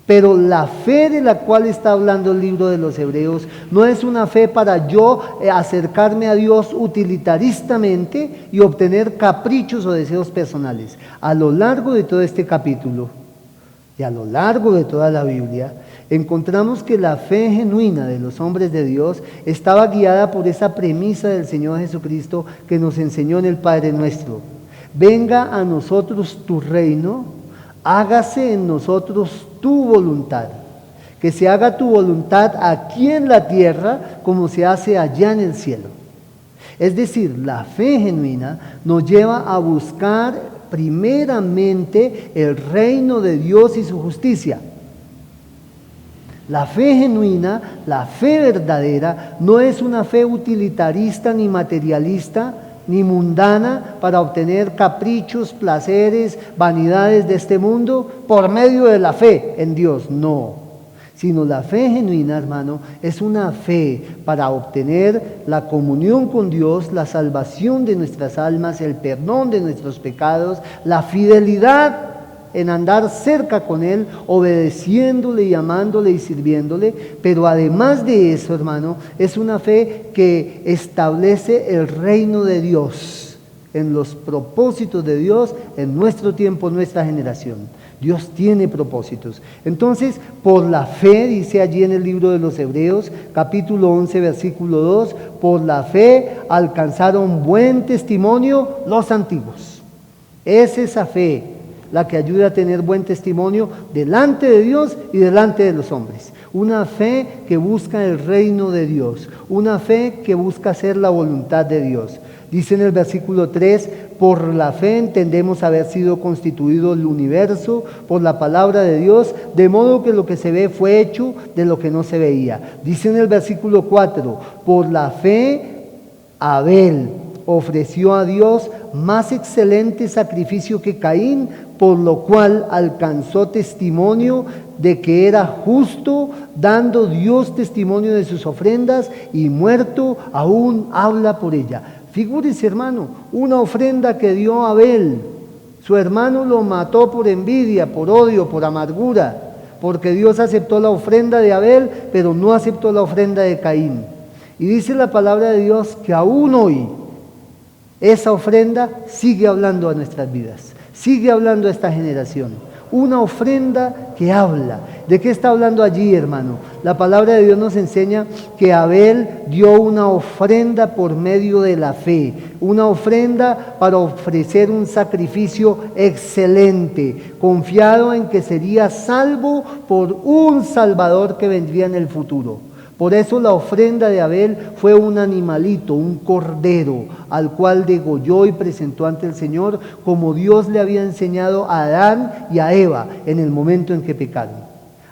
Pero la fe de la cual está hablando el libro de los Hebreos no es una fe para yo acercarme a Dios utilitaristamente y obtener caprichos o deseos personales. A lo largo de todo este capítulo y a lo largo de toda la Biblia, encontramos que la fe genuina de los hombres de Dios estaba guiada por esa premisa del Señor Jesucristo que nos enseñó en el Padre Nuestro: venga a nosotros tu reino, hágase en nosotros tu voluntad, que se haga tu voluntad aquí en la tierra como se hace allá en el cielo. Es decir, la fe genuina nos lleva a buscar primeramente el reino de Dios y su justicia. La fe genuina, la fe verdadera, no es una fe utilitarista ni materialista, ni mundana para obtener caprichos, placeres, vanidades de este mundo por medio de la fe en Dios, no. Sino la fe genuina, hermano, es una fe para obtener la comunión con Dios, la salvación de nuestras almas, el perdón de nuestros pecados, la fidelidad en andar cerca con Él, obedeciéndole y amándole y sirviéndole. Pero además de eso, hermano, es una fe que establece el reino de Dios, en los propósitos de Dios, en nuestro tiempo, en nuestra generación. Dios tiene propósitos. Entonces, por la fe, dice allí en el libro de los Hebreos, capítulo 11, versículo 2, por la fe alcanzaron buen testimonio los antiguos. Es esa fe la que ayuda a tener buen testimonio delante de Dios y delante de los hombres. Una fe que busca el reino de Dios, una fe que busca hacer la voluntad de Dios. Dice en el versículo 3, por la fe entendemos haber sido constituido el universo por la palabra de Dios, de modo que lo que se ve fue hecho de lo que no se veía. Dice en el versículo 4, por la fe Abel ofreció a Dios más excelente sacrificio que Caín, por lo cual alcanzó testimonio de que era justo, dando Dios testimonio de sus ofrendas, y muerto aún habla por ella. Figúrese, hermano, una ofrenda que dio Abel. Su hermano lo mató por envidia, por odio, por amargura, porque Dios aceptó la ofrenda de Abel, pero no aceptó la ofrenda de Caín. Y dice la palabra de Dios que aún hoy esa ofrenda sigue hablando a nuestras vidas, sigue hablando a esta generación. Una ofrenda que habla. ¿De qué está hablando allí, hermano? La palabra de Dios nos enseña que Abel dio una ofrenda por medio de la fe, una ofrenda para ofrecer un sacrificio excelente, confiado en que sería salvo por un Salvador que vendría en el futuro. Por eso la ofrenda de Abel fue un animalito, un cordero, al cual degolló y presentó ante el Señor, como Dios le había enseñado a Adán y a Eva en el momento en que pecaron.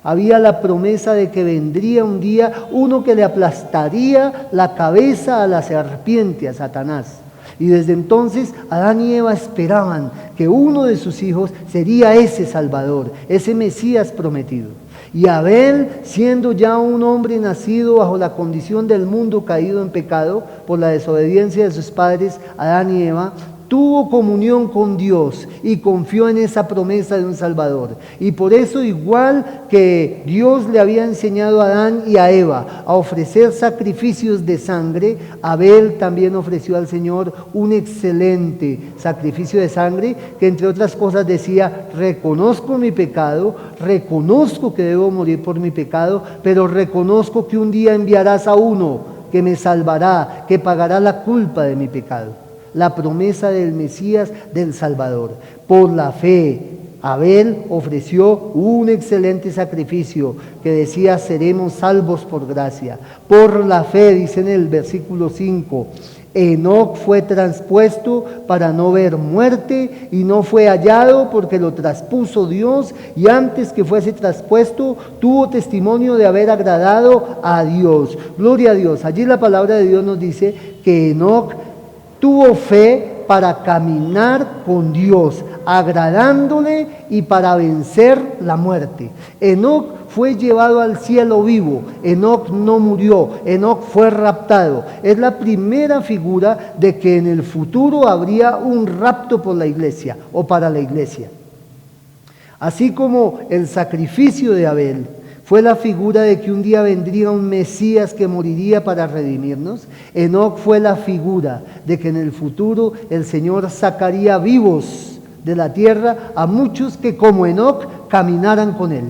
Había la promesa de que vendría un día uno que le aplastaría la cabeza a la serpiente, a Satanás. Y desde entonces Adán y Eva esperaban que uno de sus hijos sería ese Salvador, ese Mesías prometido. Y Abel, siendo ya un hombre nacido bajo la condición del mundo caído en pecado por la desobediencia de sus padres Adán y Eva, tuvo comunión con Dios y confió en esa promesa de un Salvador. Y por eso, igual que Dios le había enseñado a Adán y a Eva a ofrecer sacrificios de sangre, Abel también ofreció al Señor un excelente sacrificio de sangre que, entre otras cosas, decía: reconozco mi pecado, reconozco que debo morir por mi pecado, pero reconozco que un día enviarás a uno que me salvará, que pagará la culpa de mi pecado. La promesa del Mesías, del Salvador. Por la fe, Abel ofreció un excelente sacrificio que decía: seremos salvos por gracia. Por la fe, dice en el versículo 5, Enoc fue traspuesto para no ver muerte y no fue hallado porque lo traspuso Dios, y antes que fuese traspuesto tuvo testimonio de haber agradado a Dios. Gloria a Dios. Allí la palabra de Dios nos dice que Enoc tuvo fe para caminar con Dios, agradándole, y para vencer la muerte. Enoc fue llevado al cielo vivo. Enoc no murió. Enoc fue raptado. Es la primera figura de que en el futuro habría un rapto por la iglesia o para la iglesia. Así como el sacrificio de Abel fue la figura de que un día vendría un Mesías que moriría para redimirnos, Enoc fue la figura de que en el futuro el Señor sacaría vivos de la tierra a muchos que, como Enoc, caminaran con Él,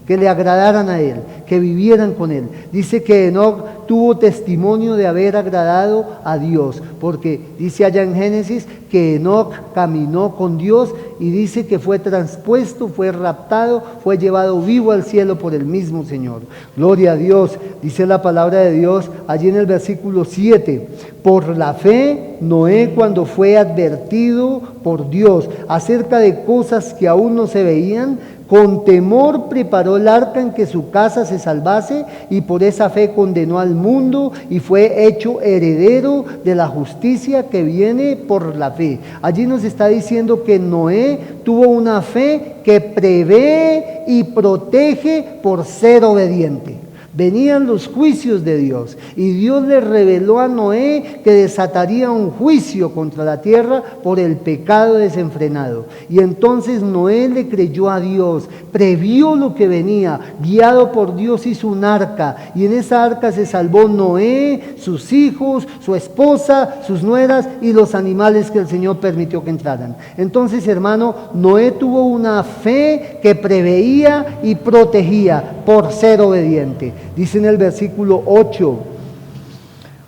que le agradaran a Él, que vivieran con Él. Dice que Enoc tuvo testimonio de haber agradado a Dios, porque dice allá en Génesis que Enoc caminó con Dios, y dice que fue traspuesto, fue raptado, fue llevado vivo al cielo por el mismo Señor. Gloria a Dios. Dice la palabra de Dios allí en el versículo 7, por la fe Noé, cuando fue advertido por Dios acerca de cosas que aún no se veían, con temor preparó el arca en que su casa se salvase, y por esa fe condenó al mundo y fue hecho heredero de la justicia que viene por la fe. Allí nos está diciendo que Noé tuvo una fe que prevé y protege por ser obediente. Venían los juicios de Dios y Dios le reveló a Noé que desataría un juicio contra la tierra por el pecado desenfrenado. Y entonces Noé le creyó a Dios, previó lo que venía, guiado por Dios hizo un arca, y en esa arca se salvó Noé, sus hijos, su esposa, sus nueras y los animales que el Señor permitió que entraran. Entonces, hermano, Noé tuvo una fe que preveía y protegía por ser obediente. Dice en el versículo 8,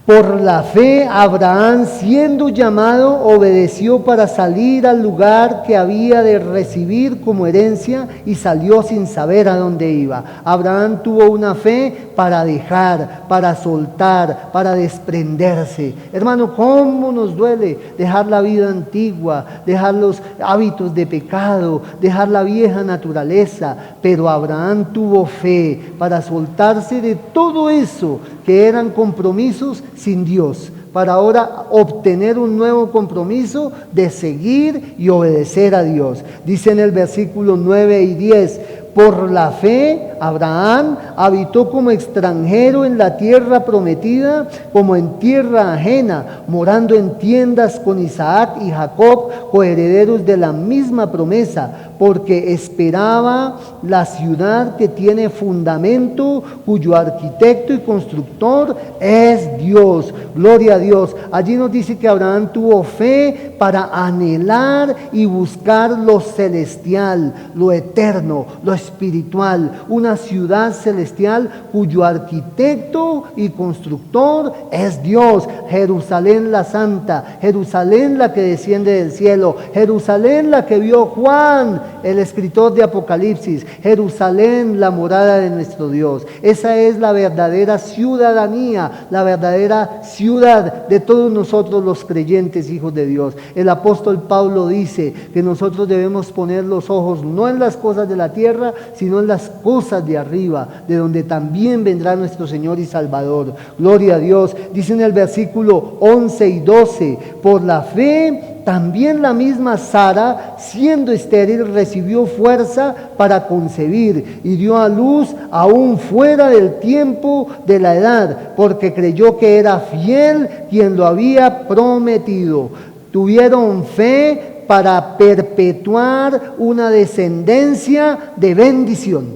Por la fe, Abraham, siendo llamado, obedeció para salir al lugar que había de recibir como herencia y salió sin saber a dónde iba. Abraham tuvo una fe para dejar, para soltar, para desprenderse. Hermano, ¿cómo nos duele dejar la vida antigua, dejar los hábitos de pecado, dejar la vieja naturaleza? Pero Abraham tuvo fe para soltarse de todo eso que eran compromisos sin Dios, para ahora obtener un nuevo compromiso de seguir y obedecer a Dios. Dice en el versículo 9 y 10, por la fe, Abraham habitó como extranjero en la tierra prometida, como en tierra ajena, morando en tiendas con Isaac y Jacob, coherederos de la misma promesa, porque esperaba la ciudad que tiene fundamento, cuyo arquitecto y constructor es Dios. Gloria a Dios. Allí nos dice que Abraham tuvo fe para anhelar y buscar lo celestial, lo eterno, lo espiritual, una ciudad celestial cuyo arquitecto y constructor es Dios. Jerusalén la santa, Jerusalén la que desciende del cielo, Jerusalén la que vio Juan, el escritor de Apocalipsis, Jerusalén la morada de nuestro Dios. Esa es la verdadera ciudadanía, la verdadera ciudad de todos nosotros los creyentes hijos de Dios. El apóstol Pablo dice que nosotros debemos poner los ojos no en las cosas de la tierra, sino en las cosas de arriba, de donde también vendrá nuestro Señor y Salvador. Gloria a Dios. Dice en el versículo 11 y 12, por la fe también la misma Sara, siendo estéril, recibió fuerza para concebir y dio a luz aún fuera del tiempo de la edad, porque creyó que era fiel quien lo había prometido. Tuvieron fe para perpetuar una descendencia de bendición.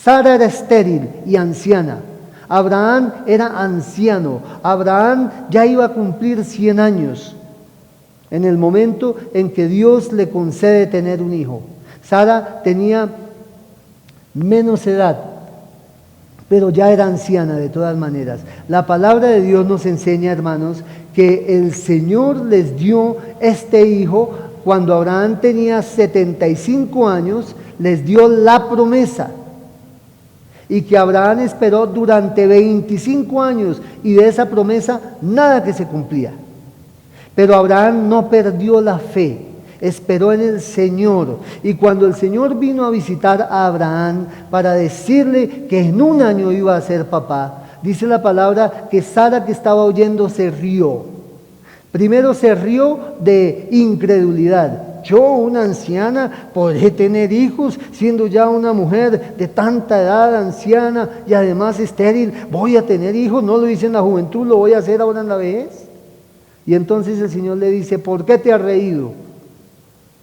Sara era estéril y anciana. Abraham era anciano. Abraham ya iba a cumplir 100 años en el momento en que Dios le concede tener un hijo. Sara tenía menos edad, pero ya era anciana de todas maneras. La palabra de Dios nos enseña, hermanos, que el Señor les dio este hijo cuando Abraham tenía 75 años, les dio la promesa. Y que Abraham esperó durante 25 años y de esa promesa nada que se cumplía. Pero Abraham no perdió la fe, esperó en el Señor. Y cuando el Señor vino a visitar a Abraham para decirle que en un año iba a ser papá, dice la palabra que Sara, que estaba oyendo, se rió. Primero se rió de incredulidad. Yo, una anciana, podré tener hijos siendo ya una mujer de tanta edad, anciana y además estéril. Voy a tener hijos, no lo hice en la juventud, lo voy a hacer ahora en la vejez. Y entonces el Señor le dice, ¿por qué te has reído?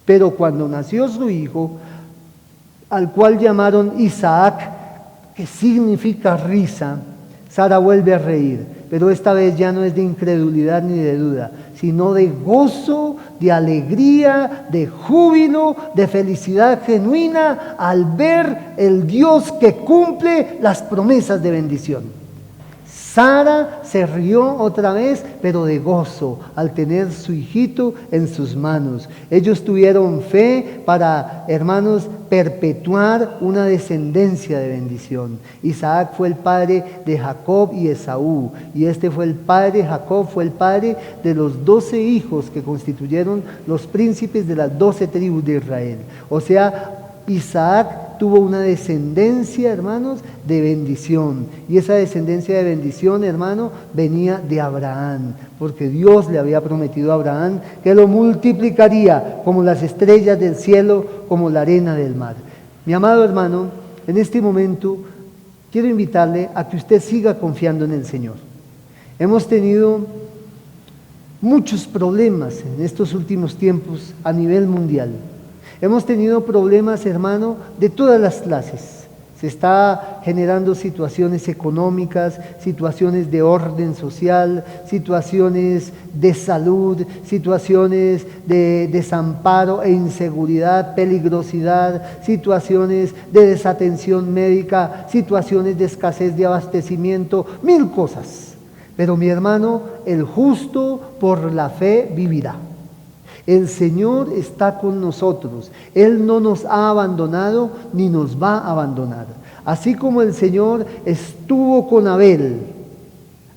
Pero cuando nació su hijo, al cual llamaron Isaac, que significa risa, Sara vuelve a reír, pero esta vez ya no es de incredulidad ni de duda, sino de gozo, de alegría, de júbilo, de felicidad genuina al ver el Dios que cumple las promesas de bendición. Sara se rió otra vez, pero de gozo al tener su hijito en sus manos. Ellos tuvieron fe para, hermanos, perpetuar una descendencia de bendición. Isaac fue el padre de Jacob y Esaú, y este fue el padre, Jacob fue el padre de los 12 hijos que constituyeron los príncipes de las 12 tribus de Israel. O sea, Isaac tuvo una descendencia, hermanos, de bendición. Y esa descendencia de bendición, hermano, venía de Abraham, porque Dios le había prometido a Abraham que lo multiplicaría como las estrellas del cielo, como la arena del mar. Mi amado hermano, en este momento quiero invitarle a que usted siga confiando en el Señor. Hemos tenido muchos problemas en estos últimos tiempos a nivel mundial. Hemos tenido problemas, hermano, de todas las clases. Se está generando situaciones económicas, situaciones de orden social, situaciones de salud, situaciones de desamparo e inseguridad, peligrosidad, situaciones de desatención médica, situaciones de escasez de abastecimiento, 1000 cosas. Pero mi hermano, el justo por la fe vivirá. El Señor está con nosotros. Él no nos ha abandonado ni nos va a abandonar. Así como el Señor estuvo con Abel,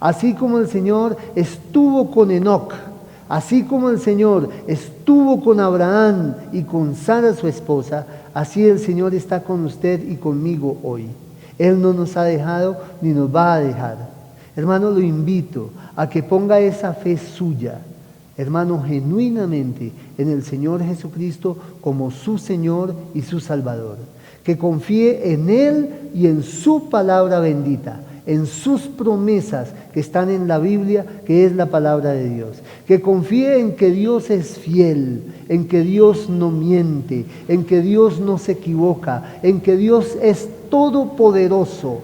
así como el Señor estuvo con Enoc, así como el Señor estuvo con Abraham y con Sara su esposa, así el Señor está con usted y conmigo hoy. Él no nos ha dejado ni nos va a dejar. Hermano, lo invito a que ponga esa fe suya, hermano, genuinamente en el Señor Jesucristo como su Señor y su Salvador. Que confíe en Él y en su palabra bendita, en sus promesas que están en la Biblia, que es la palabra de Dios. Que confíe en que Dios es fiel, en que Dios no miente, en que Dios no se equivoca, en que Dios es todopoderoso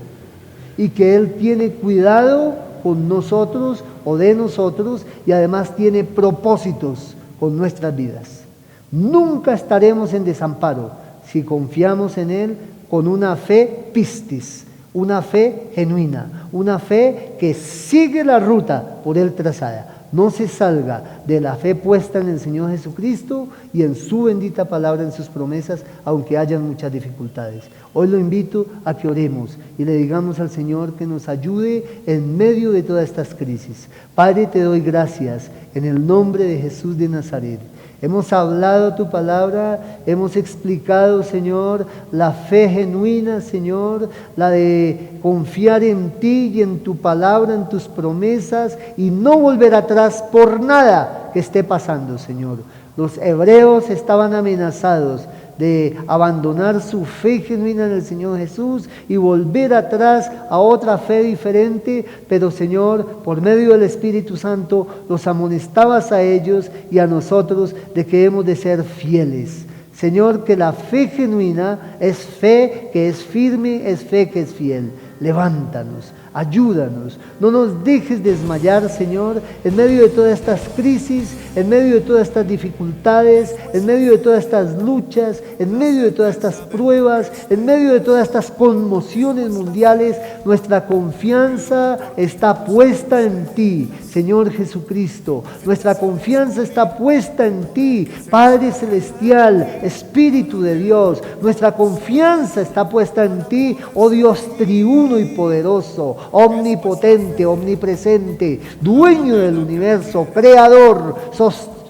y que Él tiene cuidado con nosotros o de nosotros y además tiene propósitos con nuestras vidas. Nunca estaremos en desamparo si confiamos en Él con una fe pistis, una fe genuina, una fe que sigue la ruta por Él trazada. No se salga de la fe puesta en el Señor Jesucristo y en su bendita palabra, en sus promesas, aunque hayan muchas dificultades. Hoy lo invito a que oremos y le digamos al Señor que nos ayude en medio de todas estas crisis. Padre, te doy gracias en el nombre de Jesús de Nazaret. Hemos hablado tu palabra, hemos explicado, Señor, la fe genuina, Señor, la de confiar en ti y en tu palabra, en tus promesas y no volver atrás por nada que esté pasando, Señor. Los hebreos estaban amenazados de abandonar su fe genuina en el Señor Jesús y volver atrás a otra fe diferente, pero Señor, por medio del Espíritu Santo, los amonestabas a ellos y a nosotros de que hemos de ser fieles. Señor, que la fe genuina es fe que es firme, es fe que es fiel. Levántanos, ayúdanos, no nos dejes desmayar, Señor, en medio de todas estas crisis, en medio de todas estas dificultades, en medio de todas estas luchas, en medio de todas estas pruebas, en medio de todas estas conmociones mundiales. Nuestra confianza está puesta en ti, Señor Jesucristo. Nuestra confianza está puesta en ti, Padre Celestial, Espíritu de Dios. Nuestra confianza está puesta en ti, oh Dios triuno y poderoso, omnipotente, omnipresente, dueño del universo, creador,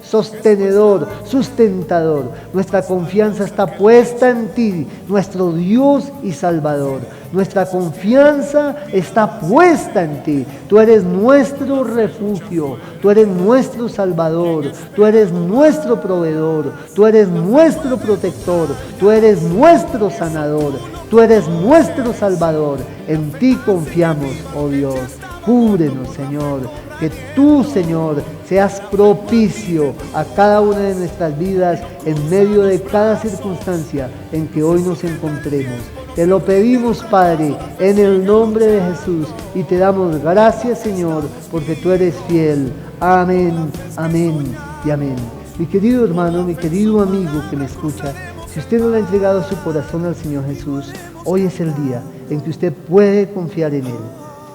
sostenedor, sustentador. Nuestra confianza está puesta en ti, nuestro Dios y Salvador. Nuestra confianza está puesta en ti. Tú eres nuestro refugio, tú eres nuestro Salvador, tú eres nuestro proveedor, tú eres nuestro protector, tú eres nuestro sanador, tú eres nuestro Salvador. En ti confiamos, oh Dios. Cúbrenos, Señor. Que tú, Señor, seas propicio a cada una de nuestras vidas en medio de cada circunstancia en que hoy nos encontremos. Te lo pedimos, Padre, en el nombre de Jesús, y te damos gracias, Señor, porque tú eres fiel. Amén, amén y amén. Mi querido hermano, mi querido amigo que me escucha, si usted no le ha entregado su corazón al Señor Jesús, hoy es el día en que usted puede confiar en Él,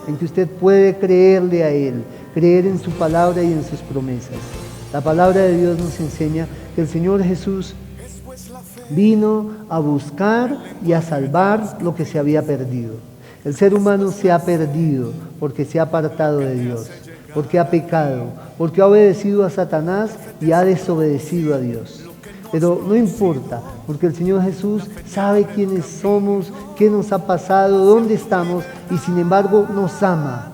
en que usted puede creerle a Él, creer en su palabra y en sus promesas. La palabra de Dios nos enseña que el Señor Jesús vino a buscar y a salvar lo que se había perdido. El ser humano se ha perdido porque se ha apartado de Dios, porque ha pecado, porque ha obedecido a Satanás y ha desobedecido a Dios. Pero no importa, porque el Señor Jesús sabe quiénes somos, qué nos ha pasado, dónde estamos, y sin embargo nos ama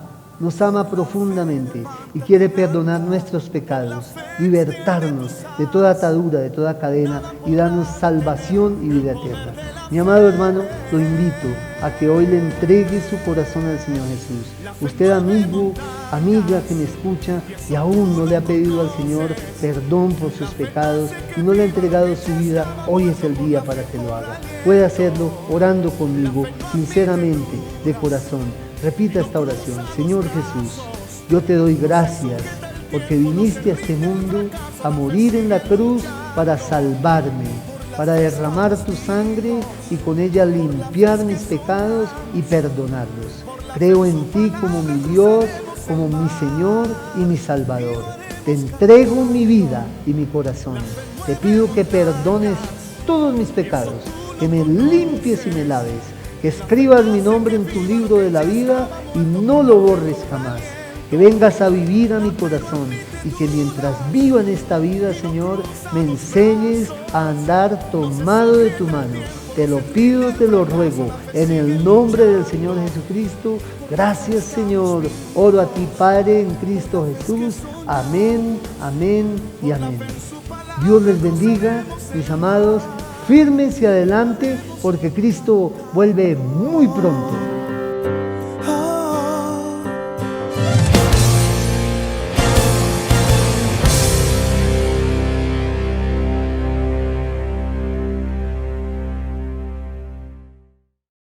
profundamente y quiere perdonar nuestros pecados, libertarnos de toda atadura, de toda cadena y darnos salvación y vida eterna. Mi amado hermano, lo invito a que hoy le entregue su corazón al Señor Jesús. Usted, amigo, amiga que me escucha y aún no le ha pedido al Señor perdón por sus pecados y no le ha entregado su vida, hoy es el día para que lo haga. Puede hacerlo orando conmigo, sinceramente, de corazón. Repita esta oración. Señor Jesús, yo te doy gracias porque viniste a este mundo a morir en la cruz para salvarme, para derramar tu sangre y con ella limpiar mis pecados y perdonarlos. Creo en ti como mi Dios, como mi Señor y mi Salvador. Te entrego mi vida y mi corazón. Te pido que perdones todos mis pecados, que me limpies y me laves, que escribas mi nombre en tu libro de la vida y no lo borres jamás. Que vengas a vivir a mi corazón y que mientras viva en esta vida, Señor, me enseñes a andar tomado de tu mano. Te lo pido, te lo ruego, en el nombre del Señor Jesucristo. Gracias, Señor. Oro a ti, Padre, en Cristo Jesús. Amén, amén y amén. Dios les bendiga, mis amados. Firmes y adelante, porque Cristo vuelve muy pronto.